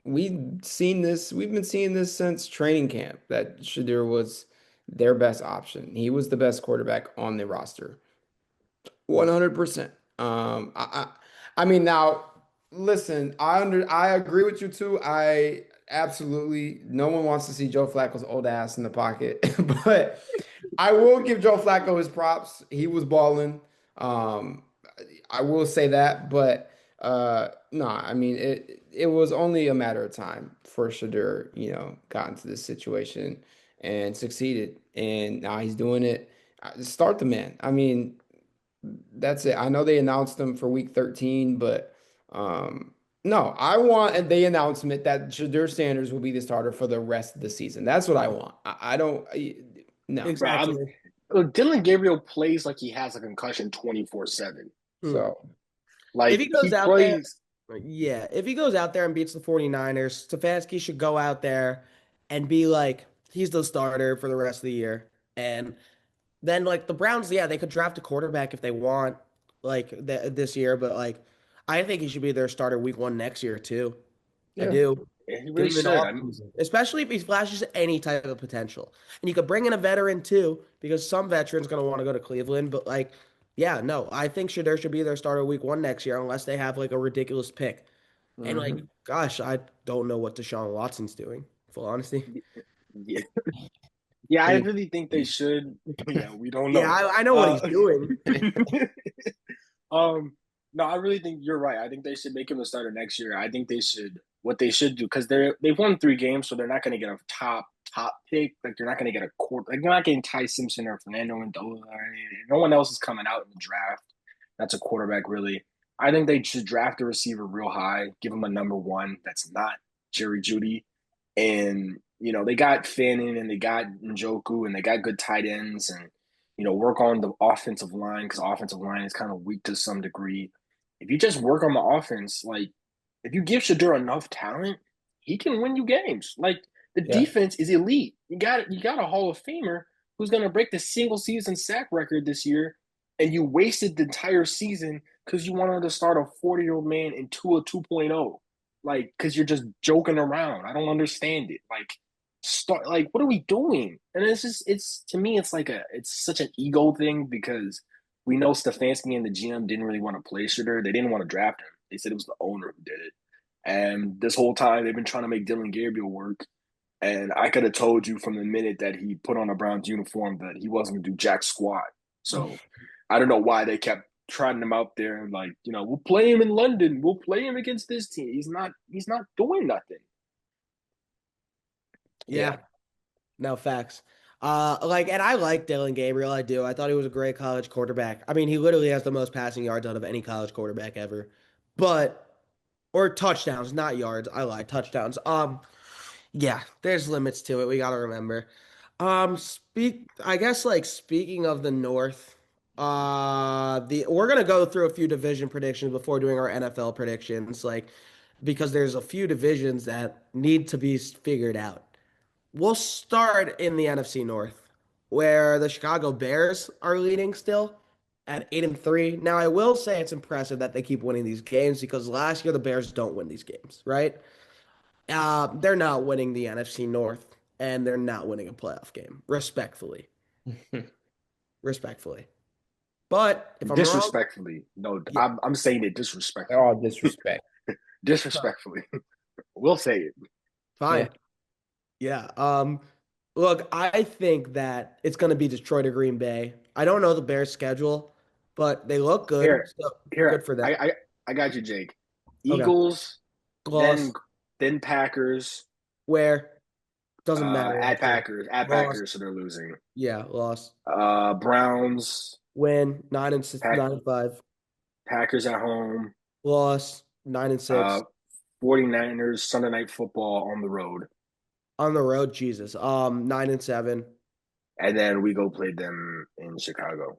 we've been seeing this since training camp that Shadur was their best option. He was the best quarterback on the roster. 100%. I mean, now listen, I agree with you too. I absolutely no one wants to see Joe Flacco's old ass in the pocket, but I will give Joe Flacco his props. He was balling. Um, I will say that, but no, I mean it was only a matter of time for Shadur, got into this situation and succeeded, and now he's doing it. Start the man. I mean, that's it. I know they announced him for week 13, but no, I want the announcement that Shadur Sanders will be the starter for the rest of the season. That's what I want. I don't, no. Bro, Exactly. Dylan Gabriel plays like he has a concussion 24/7. Hmm. So, If Like he he goes out there, plays. yeah, if he goes out there and beats the 49ers, Stefanski should go out there and be like, he's the starter for the rest of the year. And Then like the Browns, yeah, they could draft a quarterback if they want, like this year, but like I think he should be their starter week 1 next year too. I Yeah. do. Yeah, he Give really him an should. off I'm season, especially if he flashes any type of potential. And you could bring in a veteran too, because some veterans gonna want to go to Cleveland. But like, yeah, no, I think Shedeur should be their starter week 1 next year, unless they have like a ridiculous pick. And like, Mhm. gosh, I don't know what Deshaun Watson's doing. Full honesty. yeah. Yeah, I Hey, really think they should. Yeah, we don't Yeah, know. I know what he's Uh, doing. um, no, I really think you're right. I think they should make him a starter next year. I think they should what they should do because they've won 3 games, so they're not going to get a top pick. Like they're not going to get a court. Like they're not getting Ty Simpson or Fernando Mendoza. No one else is coming out in the draft. That's a quarterback, really. I think they should draft a receiver real high, give him a number one. That's not Jerry Judy, and they got Fannin and they got Njoku and they got good tight ends and work on the offensive line because offensive line is kind of weak to some degree. If you just work on the offense, like if you give Shadur enough talent, he can win you games. Like the yeah. defense is elite. You got a Hall of Famer who's going to break the single season sack record this year, and you wasted the entire season because you wanted to start a 40-year-old man into a 2.0. Like, because you're just joking around. I don't understand it. Like, start like what are we doing? And it's to me it's such an ego thing because we know Stefanski and the GM didn't really want to play Shedeur. They didn't want to draft him. They said it was the owner who did it. And this whole time they've been trying to make Dylan Gabriel work. And I could have told you from the minute that he put on a Browns uniform that he wasn't gonna do jack squat. So I don't know why they kept trotting him out there and like, we'll play him in London. We'll play him against this team. He's not doing nothing. Yeah, Yeah. no facts. Like, and I like Dylan Gabriel. I do. I thought he was a great college quarterback. I mean, he literally has the most passing yards out of any college quarterback ever. But or touchdowns, not yards. I like touchdowns. Yeah, there's limits to it. We gotta remember. I guess like speaking of the North, the we're gonna go through a few division predictions before doing our NFL predictions, like because there's a few divisions that need to be figured out. We'll start in the NFC North, where the Chicago Bears are leading still at 8-3. Now, I will say it's impressive that they keep winning these games because last year the Bears don't win these games, right? They're not winning the NFC North, and they're not winning a playoff game, respectfully. Respectfully. But if I'm wrong, Disrespectfully. No, yeah, I'm saying it disrespectfully. All disrespect. Disrespectfully. We'll say it. Yeah. fine. Yeah. Look, I think that it's going to be Detroit or Green Bay. I don't know the Bears' schedule, but they look good. Here, So good here, for them. I got you, Jake. Okay. Eagles, then Loss. then Packers, Where? Doesn't matter, actually. At Loss. Packers, so they're losing. Yeah, loss. Browns, Win 9-6, Pack, 9-5. Packers at home. Loss 9-6. Uh, 49ers, Sunday Night Football on the road. On the road, Jesus. 9-7. And then we go play them in Chicago.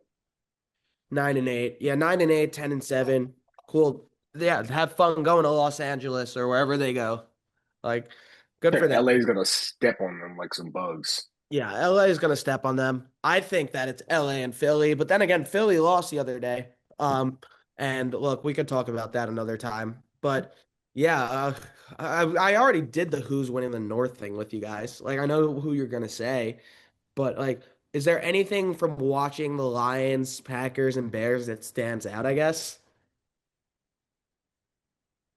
9-8. Yeah, 9-8, 10-7. Cool. Yeah, have fun going to Los Angeles or wherever they go. Like, good for them. LA's gonna step on them like some bugs. Yeah, LA is going to step on them. I think that it's LA and Philly, but then again, Philly lost the other day. And look, we could talk about that another time. But yeah, I already did the who's winning the North thing with you guys. Like, I know who you're going to say, but like, is there anything from watching the Lions, Packers, and Bears that stands out, I guess?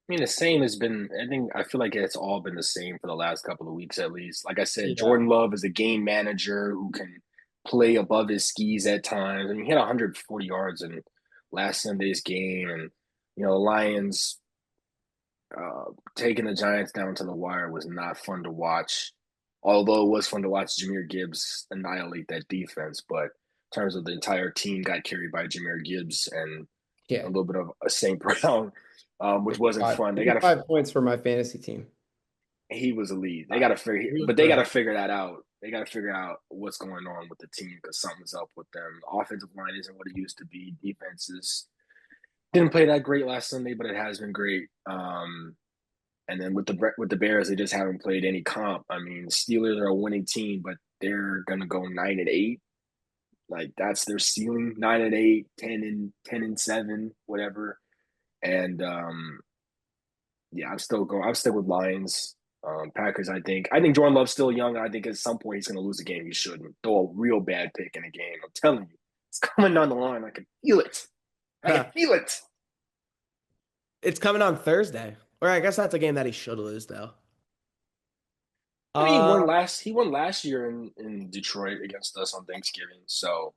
I mean, the same has been, I feel like it's all been the same for the last couple of weeks at least. Like I said, Yeah. Jordan Love is a game manager who can play above his skis at times. I mean, he had 140 yards in last Sunday's game. And, the Lions taking the Giants down to the wire was not fun to watch. Although it was fun to watch Jahmyr Gibbs annihilate that defense. But in terms of the entire team got carried by Jahmyr Gibbs and a Yeah. little bit of a St. Brown, which wasn't fun. They got to 55 points for my fantasy team. he was elite. They got to figure, He was but they got great. to figure that out. They got to figure out what's going on with the team because something's up with them. The offensive line isn't what it used to be. Defenses didn't play that great last Sunday, but it has been great. And then with the Bears, they just haven't played any comp. I mean, Steelers are a winning team, but they're gonna go 9-8. Like that's their ceiling, 9-8, 10-7, whatever. And yeah, I'm still with Lions. Packers, I think Jordan Love's still young. I think at some point he's gonna lose a game he shouldn't. Throw a real bad pick in a game. I'm telling you, it's coming down the line. I can feel it. I can feel it. It's coming on Thursday. Or I guess that's a game that he should lose though. I mean, Uh he won last year in Detroit against us on Thanksgiving. So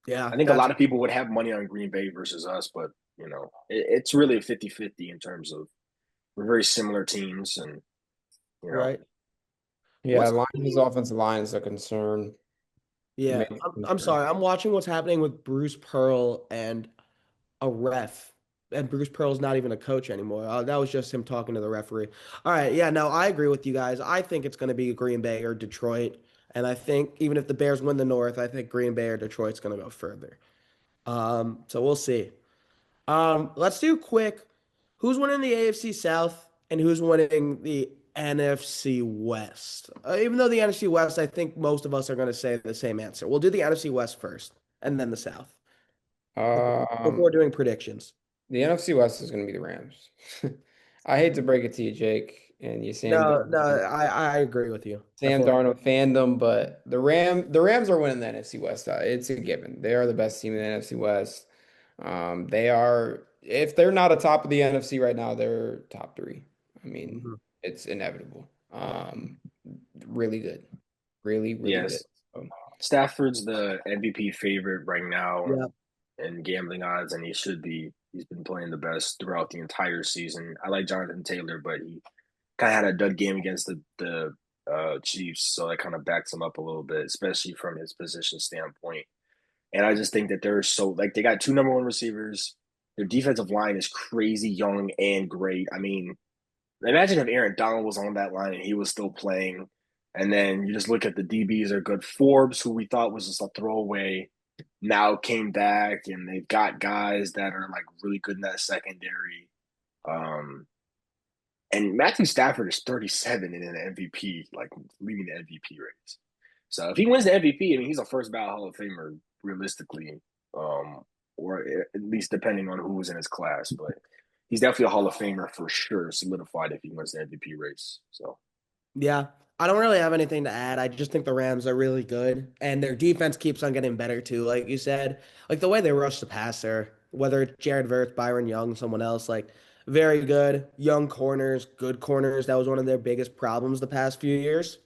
yeah, I think a that's lot of people would have money on Green Bay versus us, but it's really a 50-50 in terms of we're very similar teams and you know right. Yeah, What's Lions' happening? offensive line is a concern. Yeah, Major I'm concern. sorry. I'm watching what's happening with Bruce Pearl and a ref. And Bruce Pearl's not even a coach anymore. That was just him talking to the referee. All right, yeah, no, I agree with you guys. I think it's going to be Green Bay or Detroit. And I think even if the Bears win the North, I think Green Bay or Detroit's going to go further. So we'll see. Let's do quick. Who's winning the AFC South and who's winning the NFC West? Even though the NFC West, I think most of us are going to say the same answer. We'll do the NFC West first and then the South before Um, doing predictions. the NFC West is going to be the Rams. I hate to break it to you, Jake, and you No, no, I agree with you. I Sam fully. Darnold fandom, but the Rams are winning the NFC West. It's a given. They are the best team in the NFC West. They are, if they're not atop of the NFC right now, they're top three. I mean, Mhm. it's inevitable. Really good. Really, really good. yes, So, Stafford's the MVP favorite right now Yeah. in gambling odds, and he should be. He's been playing the best throughout the entire season. I like Jonathan Taylor, but he kind of had a dud game against the Chiefs, so that kind of backs him up a little bit, especially from his position standpoint. And I just think that they're so like they got two number one receivers. Their defensive line is crazy young and great. I mean, imagine if Aaron Donald was on that line and he was still playing. And then you just look at the DBs are good. Forbes, who we thought was just a throwaway, now came back and they've got guys that are like really good in that secondary. Um, and Matthew Stafford is 37 and in an MVP, like leading the MVP race. So if he wins the MVP, I mean, he's a first ballot Hall of Famer realistically, or at least depending on who was in his class. But he's definitely a Hall of Famer for sure, solidified if he wins the MVP race. So Yeah. I don't really have anything to add. I just think the Rams are really good and their defense keeps on getting better too. Like you said, like the way they rush the passer, whether it's Jared Verse, Byron Young, someone else, like very good. Young corners, good corners. That was one of their biggest problems the past few years.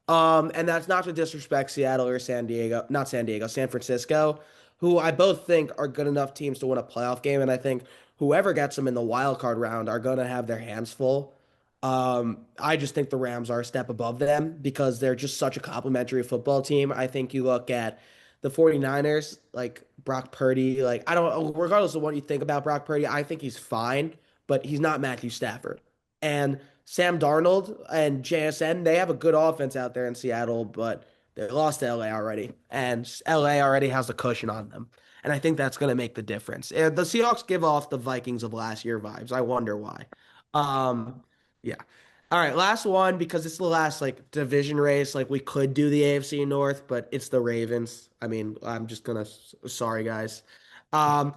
And that's not to disrespect Seattle or San Diego, not San Diego, San Francisco, who I both think are good enough teams to win a playoff game. And I think whoever gets them in the wild card round are going to have their hands full. I just think the Rams are a step above them because they're just such a complimentary football team. I think you look at the 49ers, like Brock Purdy, like I don't, regardless of what you think about Brock Purdy, I think he's fine, but he's not Matthew Stafford. And Sam Darnold and JSN, they have a good offense out there in Seattle, but they lost to LA already, and LA already has a cushion on them. And I think that's going to make the difference. The Seahawks give off the Vikings of last year vibes. I wonder why. Um, yeah. All right, last one because it's the last like division race. Like we could do the AFC North, but it's the Ravens. I mean, I'm just gonna sorry guys. Um,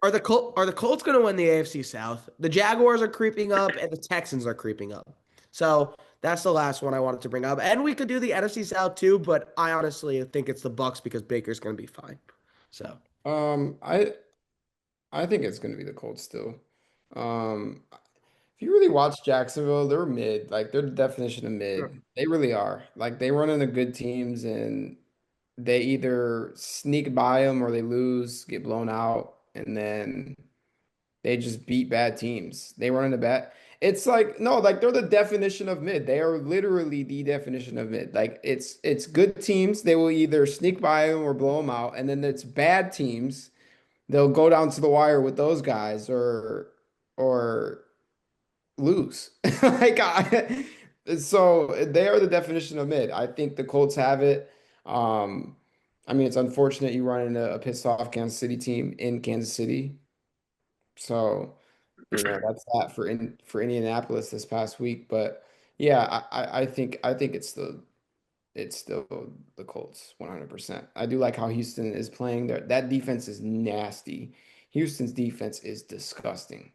are the Colts going to win the AFC South? The Jaguars are creeping up, and the Texans are creeping up. So that's the last one I wanted to bring up. And we could do the NFC South too, but I honestly think it's the Bucks because Baker's going to be fine. So um, I I think it's going to be the Colts still. If you really watch Jacksonville, they're mid. Like they're the definition of sure. mid. They really are. Like they run into good teams and they either sneak by them or they lose, get blown out, and then they just beat bad teams. They run into bad. It's like no, like they're the definition of mid. They are literally the definition of mid. Like it's good teams. They will either sneak by them or blow them out, and then it's bad teams. They'll go down to the wire with those guys or lose. Like so they are the definition of mid. I think the Colts have it. Um, I mean, it's unfortunate you run into a pissed off Kansas City team in Kansas City. So, that's that for Indianapolis this past week. But yeah, I think it's it's still the Colts 100%. I do like how Houston is playing there. That defense is nasty. Houston's defense is disgusting.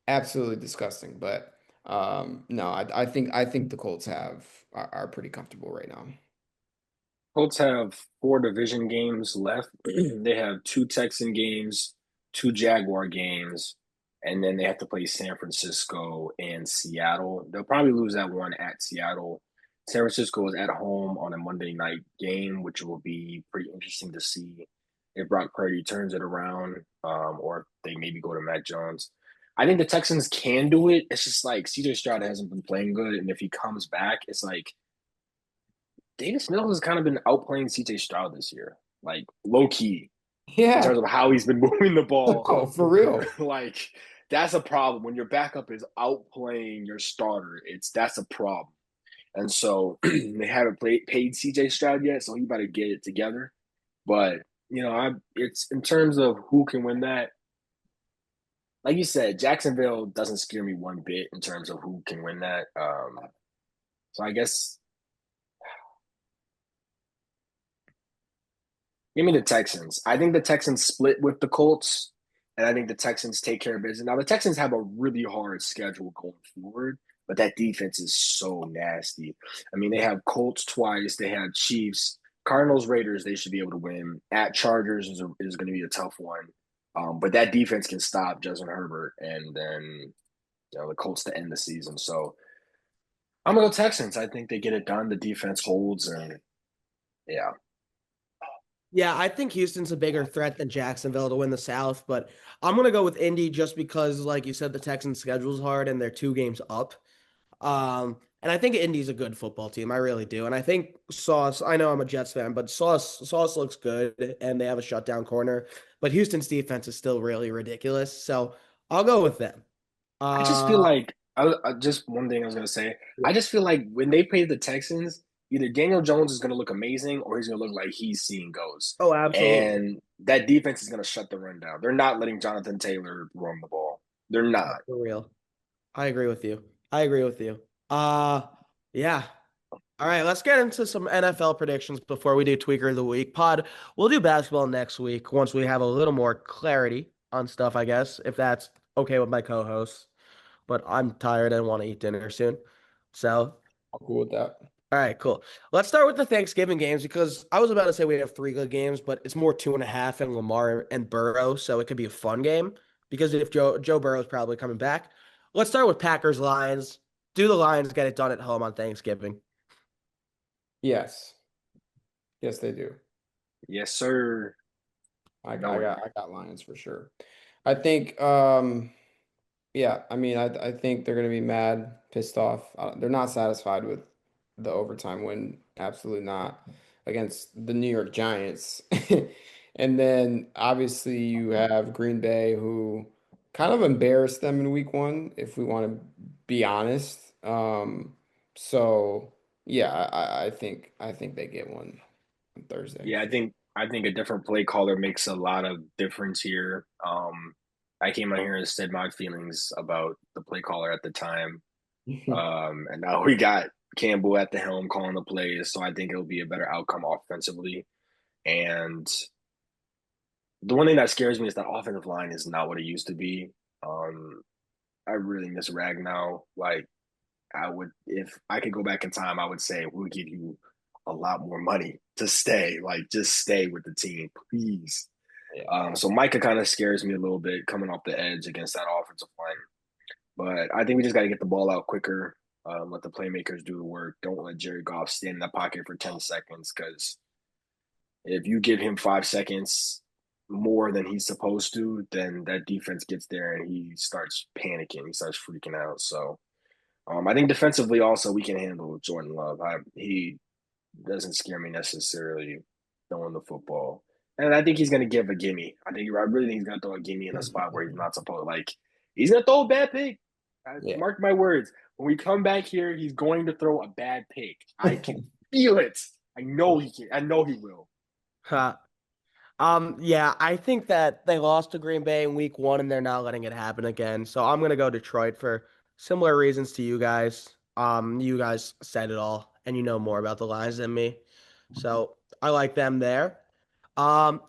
Absolutely disgusting. But no, I think the Colts are pretty comfortable right now. Colts have four division games left. They have two Texan games, two Jaguar games, and then they have to play San Francisco and Seattle. They'll probably lose that one at Seattle. San Francisco is at home on a Monday night game, which will be pretty interesting to see if Brock Purdy turns it around, or if they maybe go to Mac Jones. I think the Texans can do it. It's just like CJ Stroud hasn't been playing good, and if he comes back, it's like Davis Mills has kind of been outplaying CJ Stroud this year, like low key in Yeah. terms of how he's been moving the ball. Oh, for real. Like that's a problem when your backup is outplaying your starter. That's a problem. And so they haven't paid CJ Stroud yet, so he better get it together. But it's in terms of who can win that. Like you said, Jacksonville doesn't scare me one bit in terms of who can win that. So I guess give me the Texans. I think the Texans split with the Colts, and I think the Texans take care of business. Now, the Texans have a really hard schedule going forward, but that defense is so nasty. I mean, they have Colts twice, they have Chiefs, Cardinals, Raiders. They should be able to win. At Chargers is going to be a tough one, but that defense can stop Justin Herbert, and then the Colts to end the season. So I'm gonna go Texans. I think they get it done. The defense holds, and yeah. Yeah, I think Houston's a bigger threat than Jacksonville to win the South, but I'm gonna go with Indy just because, like you said, the Texans' schedule's hard and they're 2 games up. And I think Indy's a good football team. I really do. And I think Sauce, I know I'm a Jets fan, but Sauce looks good and they have a shutdown corner. But Houston's defense is still really ridiculous. So I'll go with them. I just feel Uh like just one thing I was gonna say. I just feel like when they play the Texans, either Daniel Jones is gonna look amazing or he's gonna look like he's seeing ghosts, oh, absolutely. and that defense is gonna shut the run down. They're not letting Jonathan Taylor run the ball. They're not. For real. I agree with you. I agree with you. Uh yeah. All right, let's get into some NFL predictions before we do Tweaker of the Week. Pod, we'll do basketball next week once we have a little more clarity on stuff, I guess, if that's okay with my co-hosts. But I'm tired and want to eat dinner soon. So, I'm cool with that. all right, cool. Let's start with the Thanksgiving games because I was about to say we have 3 good games, but it's more 2.5 and Lamar and Burrow, so it could be a fun game because if Joe Burrow's probably coming back. Let's start with Packers Lions. Do the Lions get it done at home on Thanksgiving? Yes. Yes, they do. Yes, sir. No. I got Lions for sure. I think yeah, I mean I think they're gonna be mad, pissed off. They're not satisfied with the overtime win. Absolutely not against the New York Giants. And then obviously you have Green Bay who kind of embarrassed them in week 1, if we want to be honest. So yeah, I think they get one on Thursday. Yeah, I think a different play caller makes a lot of difference here. I came out here and said my feelings about the play caller at the time. And now we got Campbell at the helm calling the plays, so I think it'll be a better outcome offensively. And the one thing that scares me is that offensive line is not what it used to be. Um, I really miss Ragnow. Like I would, if I could go back in time, I would say we'll give you a lot more money to stay. Like just stay with the team, please. Yeah. So Micah kind of scares me a little bit coming off the edge against that offensive line. But I think we just got to get the ball out quicker. Let the playmakers do the work. Don't let Jerry Goff stand in that pocket for 10 seconds because if you give him 5 seconds more than he's supposed to, then that defense gets there and he starts panicking. He starts freaking out. So I think defensively also we can handle Jordan Love. He doesn't scare me necessarily throwing the football. And I think he's going to give a gimme. I really think he's going to throw a gimme in a spot where he's not supposed to. Like, he's going to throw a bad pick. Yeah. Mark my words. When we come back here, he's going to throw a bad pick. I can feel it. I know he can. I know he will. Huh. Yeah, I think that they lost to Green Bay in week 1 and they're not letting it happen again. So I'm gonna go Detroit for similar reasons to you guys. You guys said it all and you know more about the Lions than me. So I like them there.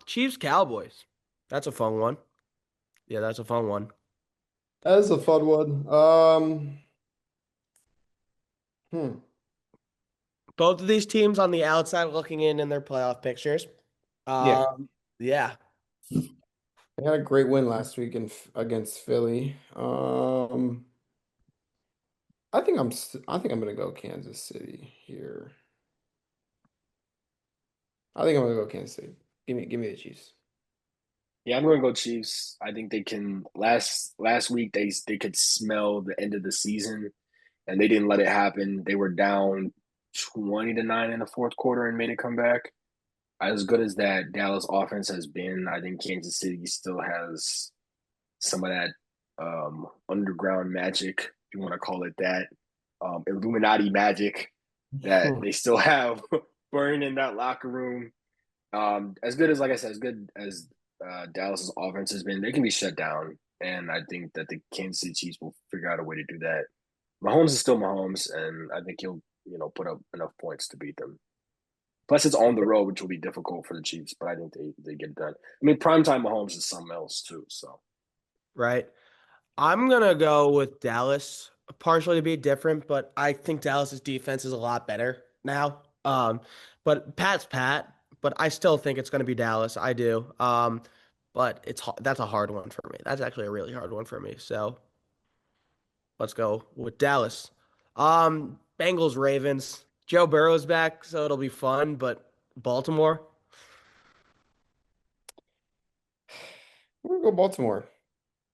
Chiefs Cowboys. That's a fun one. Yeah, that's a fun one. That is a fun one. Hmm. Both of these teams on the outside looking in their playoff pictures. Yeah, Yeah. they had a great win last week against Philly. I think I'm gonna go Kansas City here. I think I'm gonna go Kansas City. Give me the Chiefs. Yeah, I'm going to go Chiefs. I think they can. Last week they could smell the end of the season, and they didn't let it happen. They were down 20-9 in the fourth quarter and made a comeback. As good as that Dallas offense has been, I think Kansas City still has some of that underground magic, if you want to call it that, Illuminati magic that they still have burning in that locker room. As good as, like I said, as good as Dallas's offense has been, they can be shut down, and I think that the Kansas City Chiefs will figure out a way to do that. Mahomes is still Mahomes, and I think he'll put up enough points to beat them. Plus, it's on the road, which will be difficult for the Chiefs, but I think they get it done. I mean, primetime Mahomes is something else too. So Right. I'm gonna go with Dallas, partially to be different, but I think Dallas's defense is a lot better now. But Pat's Pat, but I still think it's gonna be Dallas. I do. But that's a hard one for me. That's actually a really hard one for me. So let's go with Dallas. Bengals Ravens. Joe Burrow's back, so it'll be fun. But Baltimore, We're gonna go Baltimore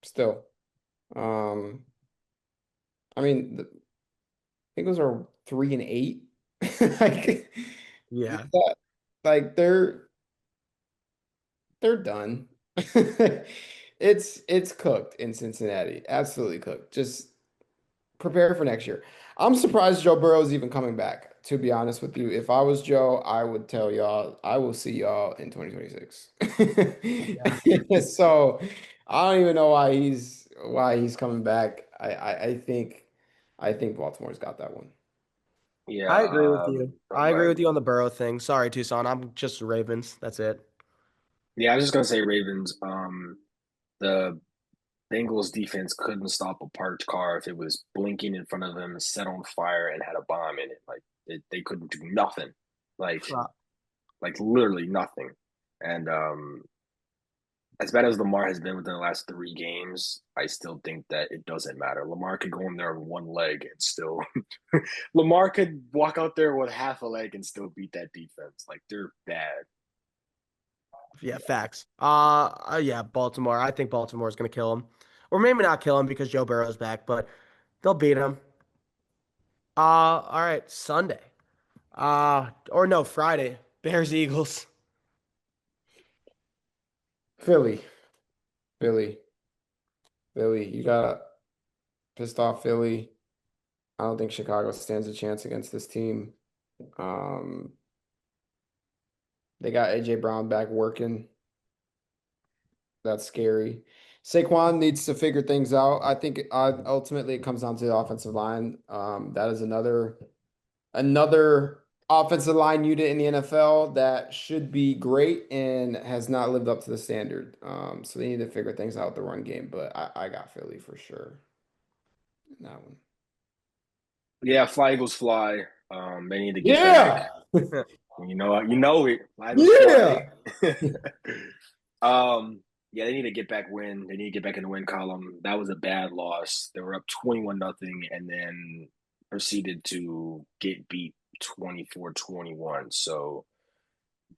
still. Um, I mean, the Bengals are 3-8. Like, yeah, that, like they're done. It's cooked in Cincinnati. Absolutely cooked. Just prepare for next year. I'm surprised Joe Burrow is even coming back, to be honest with you. If I was Joe, I would tell y'all I will see y'all in 2026. yeah, So I don't even know why he's coming back. I think Baltimore's got that one. yeah, I agree with you. I agree right. with you on the Burrow thing. Sorry, Tucson. I'm just Ravens. That's it. Yeah, I was just gonna say Ravens. The Bengals defense couldn't stop a parked car if it was blinking in front of them, set on fire, and had a bomb in it. Like they couldn't do nothing. Like like literally nothing. And as bad as Lamar has been within the last 3 games, I still think that it doesn't matter. Lamar could go in there on one leg and still Lamar could walk out there with half a leg and still beat that defense. Like they're bad. Yeah, facts. Yeah, Baltimore. I think Baltimore is going to kill him, or maybe not kill him because Joe Burrow's back, but they'll beat him. All right, Sunday. Or no, Friday. Bears Eagles. Philly, Philly, Philly. You got pissed off Philly. I don't think Chicago stands a chance against this team. Um, they got AJ Brown back working. That's scary. Saquon needs to figure things out. I think ultimately it comes down to the offensive line. That is another offensive line unit in the NFL that should be great and has not lived up to the standard. So they need to figure things out with the run game. But I got Philly for sure in that one. Yeah, fly Eagles fly. They need to get back. Yeah, You know it. Fly Eagles fly. yeah. Yeah, they need to get back win. They need to get back in the win column. That was a bad loss. They were up 21-0 and then proceeded to get beat 24-21. So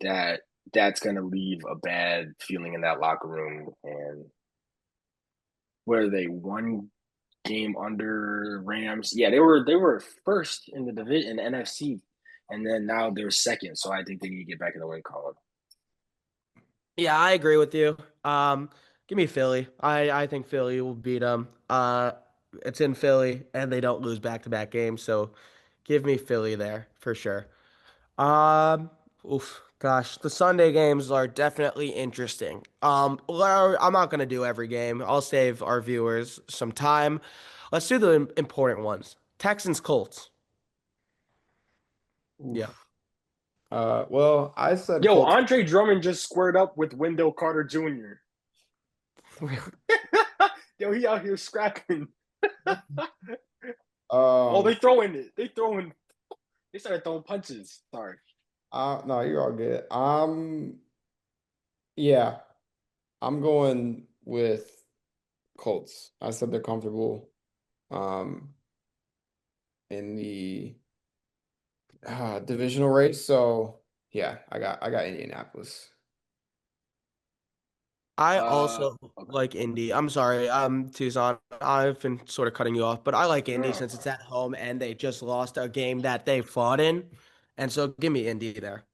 that that's gonna leave a bad feeling in that locker room. And where they 1 game under Rams? Yeah, they were first in the division NFC, and then now they're second. So I think they need to get back in the win column. Yeah, I agree with you. Give me Philly. I think Philly will beat them. It's in Philly, and they don't lose back-to-back games, so give me Philly there for sure. Um, gosh, the Sunday games are definitely interesting. I'm not gonna do every game. I'll save our viewers some time. Let's do the important ones. Texans Colts. Yeah. Oof. Well, I said Yo, Colts. Andre Drummond just squared up with Wendell Carter Jr. Yo, he out here scrapping. Oh, Um, they throwing it. They throwing. They started throwing punches. Sorry. no, you're all good. Yeah, I'm going with Colts. I said they're comfortable um in the divisional race. So yeah, I got Indianapolis. I also Okay. like Indy. I'm sorry, Tucson. I've been sort of cutting you off, but I like Indy No. since it's at home and they just lost a game that they fought in, and so give me Indy there.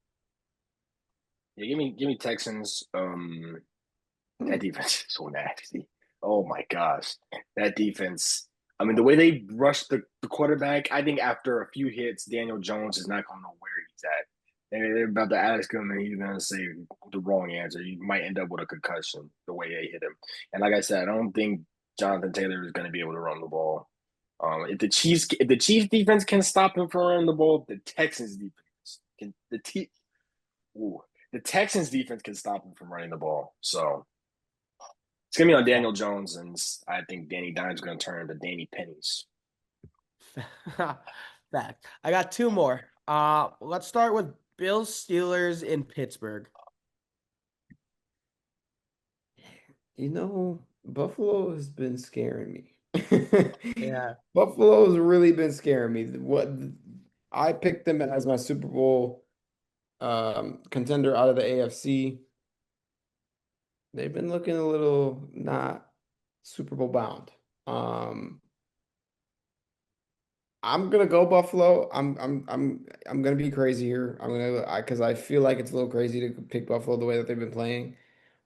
Yeah, give me Texans. That defense is so nasty. Oh my gosh. That defense. I mean, the way they rushed the quarterback, I think after a few hits, Daniel Jones is not going to know where he's at. They're about to ask him, and he's going to say the wrong answer. He might end up with a concussion the way they hit him. And like I said, I don't think Jonathan Taylor is going to be able to run the ball. If the Chiefs defense can stop him from running the ball, the Texans defense can the Texans defense can stop him from running the ball. So it's gonna be on Daniel Jones, and I think Danny Dimes gonna turn into Danny Pennies. Fact. I got two more. Let's start with Bills Steelers in Pittsburgh. Buffalo has been scaring me. Yeah. Buffalo has really been scaring me. What I picked them as my Super Bowl contender out of the AFC. They've been looking a little not Super Bowl bound. Um, I'm gonna go Buffalo. I'm gonna be crazy here. Because I feel like it's a little crazy to pick Buffalo the way that they've been playing.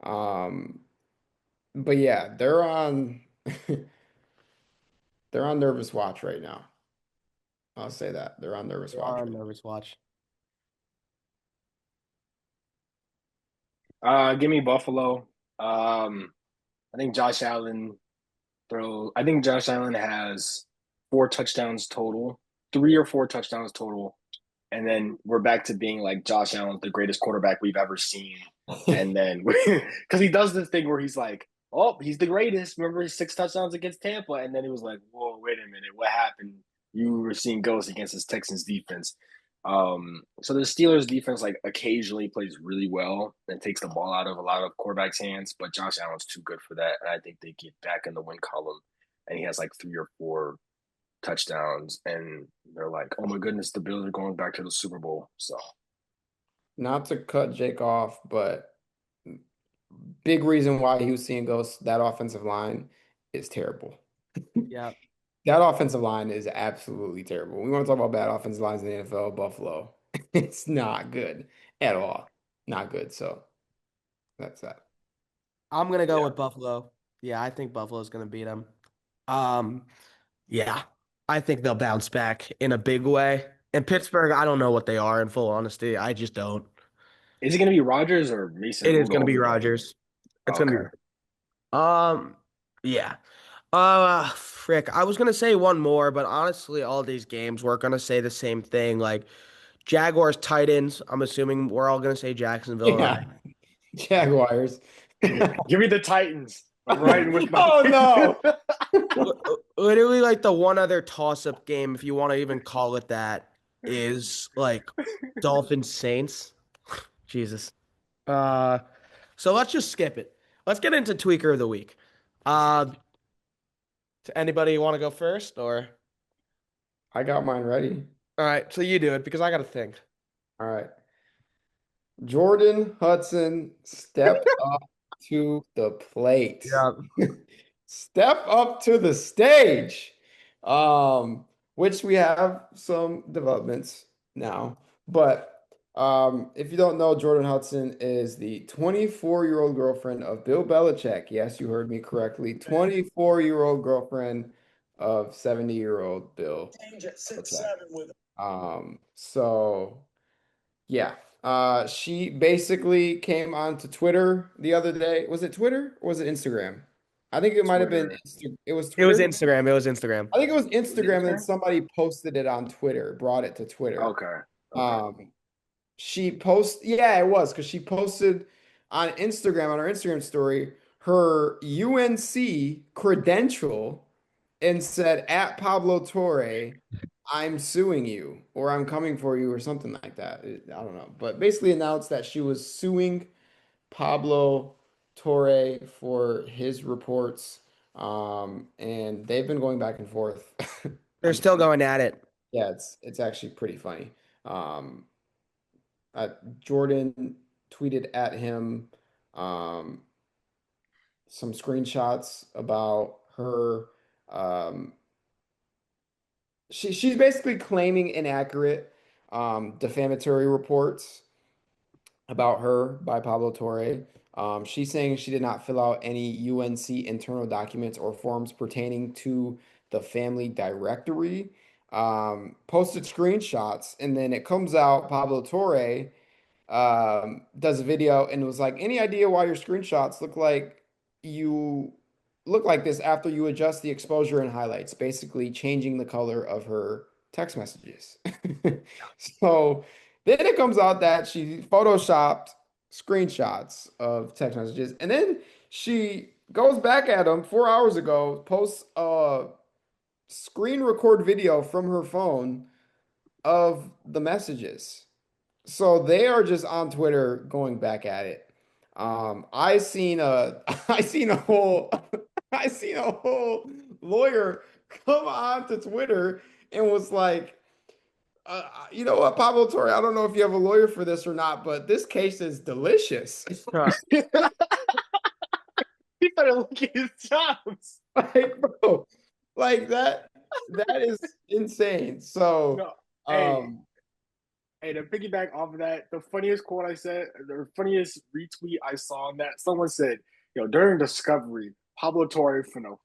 Um, but yeah, they're on they're on nervous watch right now. I'll say that. They're on nervous They watch are on right nervous watch. Give me Buffalo. I think Josh Allen I think Josh Allen has 4 touchdowns total, 3 or 4 touchdowns total, and then we're back to being like Josh Allen, the greatest quarterback we've ever seen. now. And then because he does this thing where he's like, "Oh, he's the greatest." Remember his 6 touchdowns against Tampa, and then he was like, "Whoa, wait a minute, what happened? You were seeing ghosts against this Texans defense." So the Steelers defense like occasionally plays really well and takes the ball out of a lot of quarterbacks' hands, but Josh Allen's too good for that, and I think they get back in the win column, and he has like 3 or 4 touchdowns, and they're like, "Oh my goodness, the Bills are going back to the Super Bowl." So Not to cut Jake off, but big reason why he was seeing ghosts, that offensive line is terrible. Yeah. That offensive line is absolutely terrible. We want to talk about bad offensive lines in the NFL, Buffalo. It's not good at all. Not good. So that's that. I'm gonna go yeah, with Buffalo. Yeah, I think Buffalo's gonna beat them. Um, yeah, I think they'll bounce back in a big way. And Pittsburgh, I don't know what they are in full honesty. I just don't. is it going to be Rodgers or Mason It is gonna Rudolph be again? Rodgers. It's gonna Okay. be yeah. Frick. I was gonna say one more, but honestly, all these games we're gonna say the same thing. Like Jaguars, Titans. I'm assuming we're all gonna say Jacksonville, Yeah. right? Jaguars. Give me the Titans. I'm riding with my. Oh no. Literally, like the one other toss-up game, if you want to even call it that, is like Dolphins Saints. Jesus. Uh, so let's just skip it. Let's get into tweaker of the week. Uh, anybody want to go first, or I got mine ready. all right? So you do it because I got to think. All right. Jordan Hudson stepped up to the plate. Yeah, Step up to the stage. Um, which we have some developments now. But if you don't know, Jordan Hudson is the 24-year-old girlfriend of Bill Belichick. Yes, you heard me correctly. 24-year-old girlfriend of 70-year-old Bill Belichick. So yeah. She basically came onto Twitter the other day. Was it Twitter or was it Instagram? I think it might have been Twitter. it was it was Twitter. Instagram. It was Instagram. I think it was Was it Instagram, and then Instagram? somebody posted it on Twitter, brought it to Twitter. Okay. Okay. Um, She yeah, it was because she posted on Instagram, on her Instagram story, her UNC credential and said, at Pablo Torre, I'm suing you or I'm coming for you or something like that. I don't know. But basically announced that she was suing Pablo Torre for his reports. And they've been going back and forth. They're still going at it. Yeah, it's actually pretty funny. Um, Jordan tweeted at him um, some screenshots about her. Um, she's basically claiming inaccurate defamatory reports about her by Pablo Torre. She's saying she did not fill out any UNC internal documents or forms pertaining to the family directory. Posted screenshots, and then it comes out Pablo Torre does a video and was like, any idea why your screenshots you look like this after you adjust the exposure and highlights, basically changing the color of her text messages. So then it comes out that she photoshopped screenshots of text messages, and then she goes back at them 4 hours ago, posts a screen record video from her phone of the messages. So they are just on Twitter going back at it. I seen a I seen a whole I seen a whole lawyer come on to Twitter and was like, you know what, Pablo Torre, I don't know if you have a lawyer for this or not, but this case is delicious. Huh. He better look at his jobs. Like, bro, like that is insane. So, No, hey, um, hey, to piggyback off of that, the funniest quote I said, the funniest retweet I saw on that, someone said, "Yo, during Discovery, Pablo Torre finna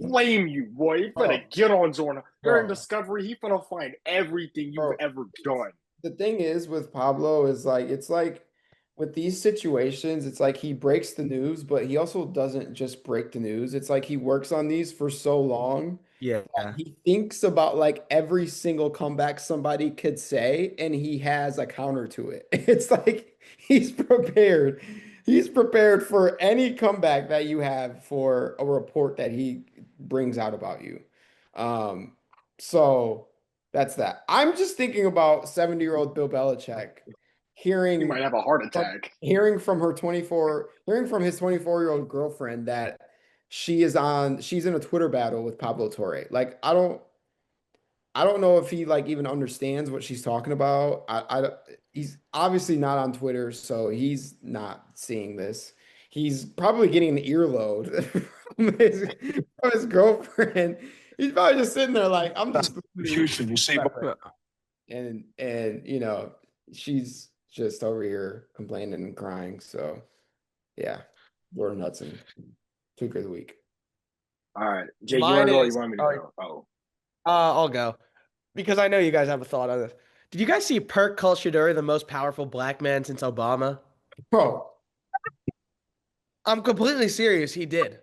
flame you, boy. He finna bro, get on Zorna. During bro, Discovery, he finna find everything you've bro. ever done." The thing is with Pablo is like it's like with these situations, it's like he breaks the news, but he also doesn't just break the news. It's like he works on these for so long that Yeah. he thinks about like every single comeback somebody could say, and he has a counter to it. It's like he's prepared. He's prepared for any comeback that you have for a report that he brings out about you. Um, so. That's that. I'm just thinking about 70-year-old Bill Belichick He might hearing have a heart from attack. hearing from his 24-year-old girlfriend that she's in a Twitter battle with Pablo Torre. Like I don't know if he like even understands what she's talking about. He's obviously not on Twitter, so he's not seeing this. He's probably getting an earload from his girlfriend. He's probably just sitting there like, I'm just Houston, you see, and she's just over here complaining and crying. So yeah, Jordan Hudson, tweaker of the week. All right, Jake, you want Mine to go or you is. want me to Oh, go? Oh, I'll go because I know you guys have a thought on this. Did you guys see Perk call SHEDEUR the most powerful black man since Obama? Bro, I'm completely serious. He did.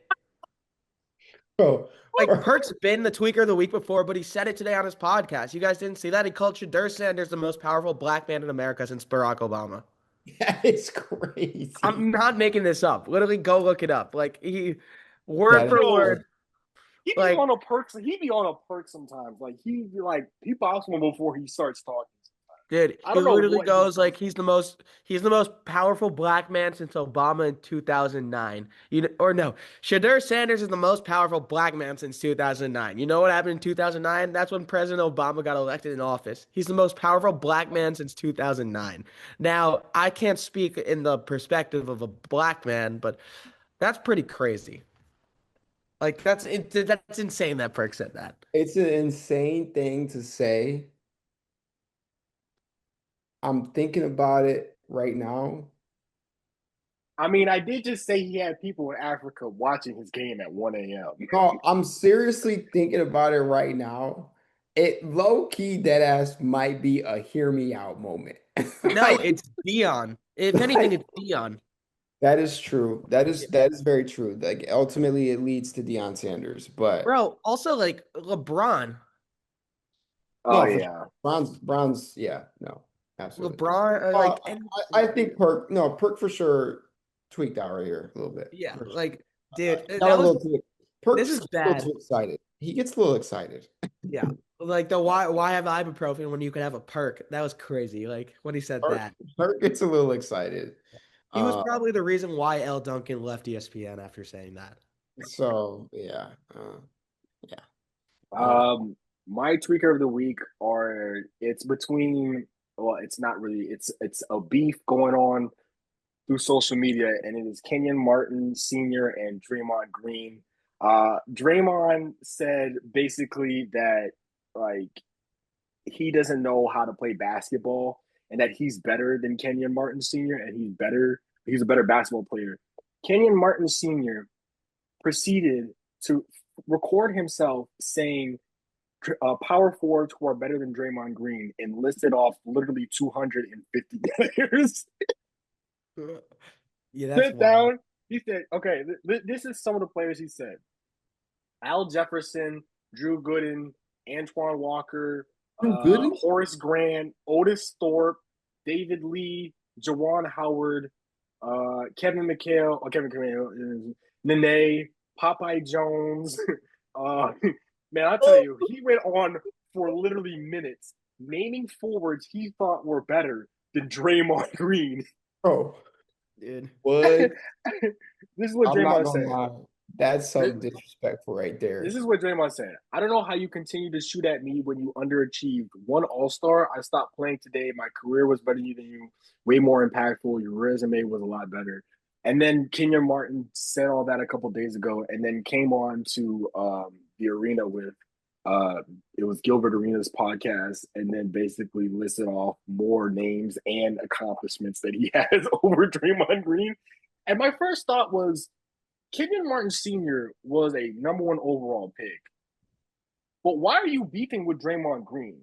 bro, Like bro, Perk's been the tweaker the week before, but he said it today on his podcast. You guys didn't see that? He called SHEDEUR Sanders the most powerful black man in America since Barack Obama. that is crazy. I'm not making this up. Literally, go look it up. Like he, word That is for yo, word. he be Like on a perk. He be on a perk sometimes. Like he be like he pops one before he starts talking. dude, I he don't know literally what he's goes doing. like he's the most powerful black man since Obama in 2009. You know, or no, SHEDEUR Sanders is the most powerful black man since 2009. You know what happened in 2009? That's when President Obama got elected in office. He's the most powerful black man since 2009. Now, I can't speak in the perspective of a black man, but that's pretty crazy. Like that's insane that Perk said that. it's an insane thing to say. I'm thinking about it right now. I mean, I did just say he had people in Africa watching his game at 1 a.m. No, I'm seriously thinking about it right now. It low key dead ass might be a hear me out moment. No, Like, it's Dion. If anything, like it's Dion. that is true. That is very true. Like ultimately it leads to Deion Sanders, but Bro, also like LeBron. Oh no, for yeah, Bronze, yeah, no, Absolutely. LeBron, Uh, like, and I think Perk for sure tweaked out right here a little bit. yeah, For sure. like, dude, Got a that was little too. this Perk's is a little bad. too excited. He gets a little excited. Yeah, like the why have ibuprofen when you could have a perk? That was crazy. Like when he said Perk, that, Perk gets a little excited. he was Uh, probably the reason why L. Duncan left ESPN after saying that. so yeah, yeah. Uh, Um, my tweaker of the week are it's between well, it's not really it's a beef going on through social media, and it is Kenyon Martin Sr. and Draymond Green. Draymond said basically that like he doesn't know how to play basketball and that he's better than Kenyon Martin Sr. and he's a better basketball player. Kenyon Martin Sr. proceeded to record himself saying power forwards who are better than Draymond Green and listed off literally 250 players. Yeah, that's Sit wild. down. He said, okay, this is some of the players he said. Al Jefferson, Drew Gooden, Antoine Walker, Good. Horace Grant, Otis Thorpe, David Lee, Jawan Howard, Kevin McHale, Kevin McHale, Nene, Popeye Jones. Man, I'll tell you, he went on for literally minutes naming forwards he thought were better than Draymond Green. Oh, Dude. what? This is what I'm not Draymond gonna said. lie. That's This, some disrespectful right this there. is what Draymond said. I don't know how you continue to shoot at me when you underachieved. One All-Star. I stopped playing today. My career was better than you. Way more impactful. Your resume was a lot better. And then Kenyon Martin said all that a couple days ago, and then came on to the arena with uh, it was Gilbert Arenas podcast, and then basically listed off more names and accomplishments that he has over Draymond Green. And my first thought was Kenyon Martin Sr. was a number one overall pick. But why are you beefing with Draymond Green?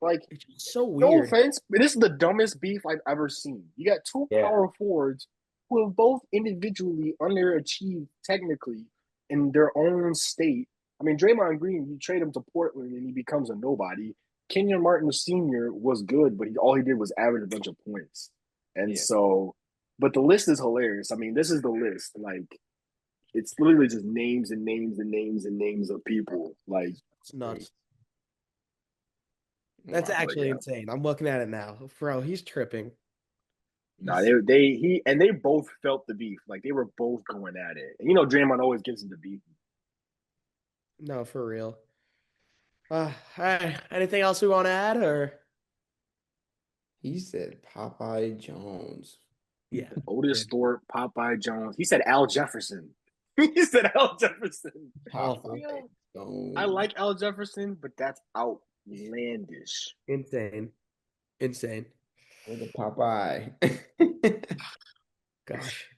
Like, It's just so no weird. offense, but this is the dumbest beef I've ever seen. You got two Yeah. power forwards who have both individually underachieved technically in their own state. I mean, Draymond Green, you trade him to Portland and he becomes a nobody. Kenyon Martin Sr. was good, but all he did was average a bunch of points. And Yeah. so, but the list is hilarious. I mean, this is the list. Like, it's literally just names and names and names and names of people. Like, It's nuts. That's Wow. actually yeah. insane. I'm looking at it now. Bro, he's tripping. Nah, they both felt the beef. Like they were both going at it. And you know, Draymond always gives him the beef. No, for real. All right. Anything else we want to add or He said Popeye Jones. yeah. Otis Dude, Thorpe, Popeye Jones. He said Al Jefferson. He said Al Jefferson. awful. Yeah, Jones. I like Al Jefferson, but that's outlandish. Insane. Insane. Look at Popeye. Gosh.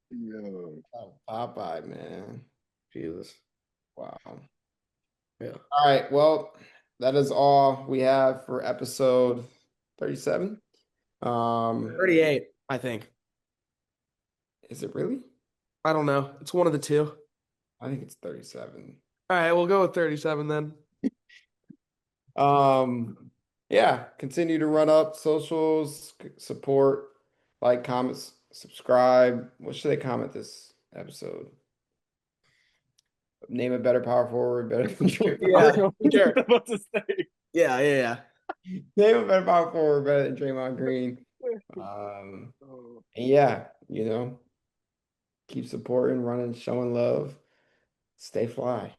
Yo. Oh, Popeye, man. Jesus. Wow. Yeah. All right. Well, that is all we have for episode 37. 38, I think. Is it really? I don't know. It's one of the two. I think it's 37. All right, we'll go with 37 then. Yeah, continue to run up socials, support, like, comments, subscribe. What should they comment this episode? Name a better power forward, better than Yeah, Draymond. sure. About to say. Yeah. Name a better power forward, better than Draymond Green. And yeah, keep supporting, running, showing love. Stay fly.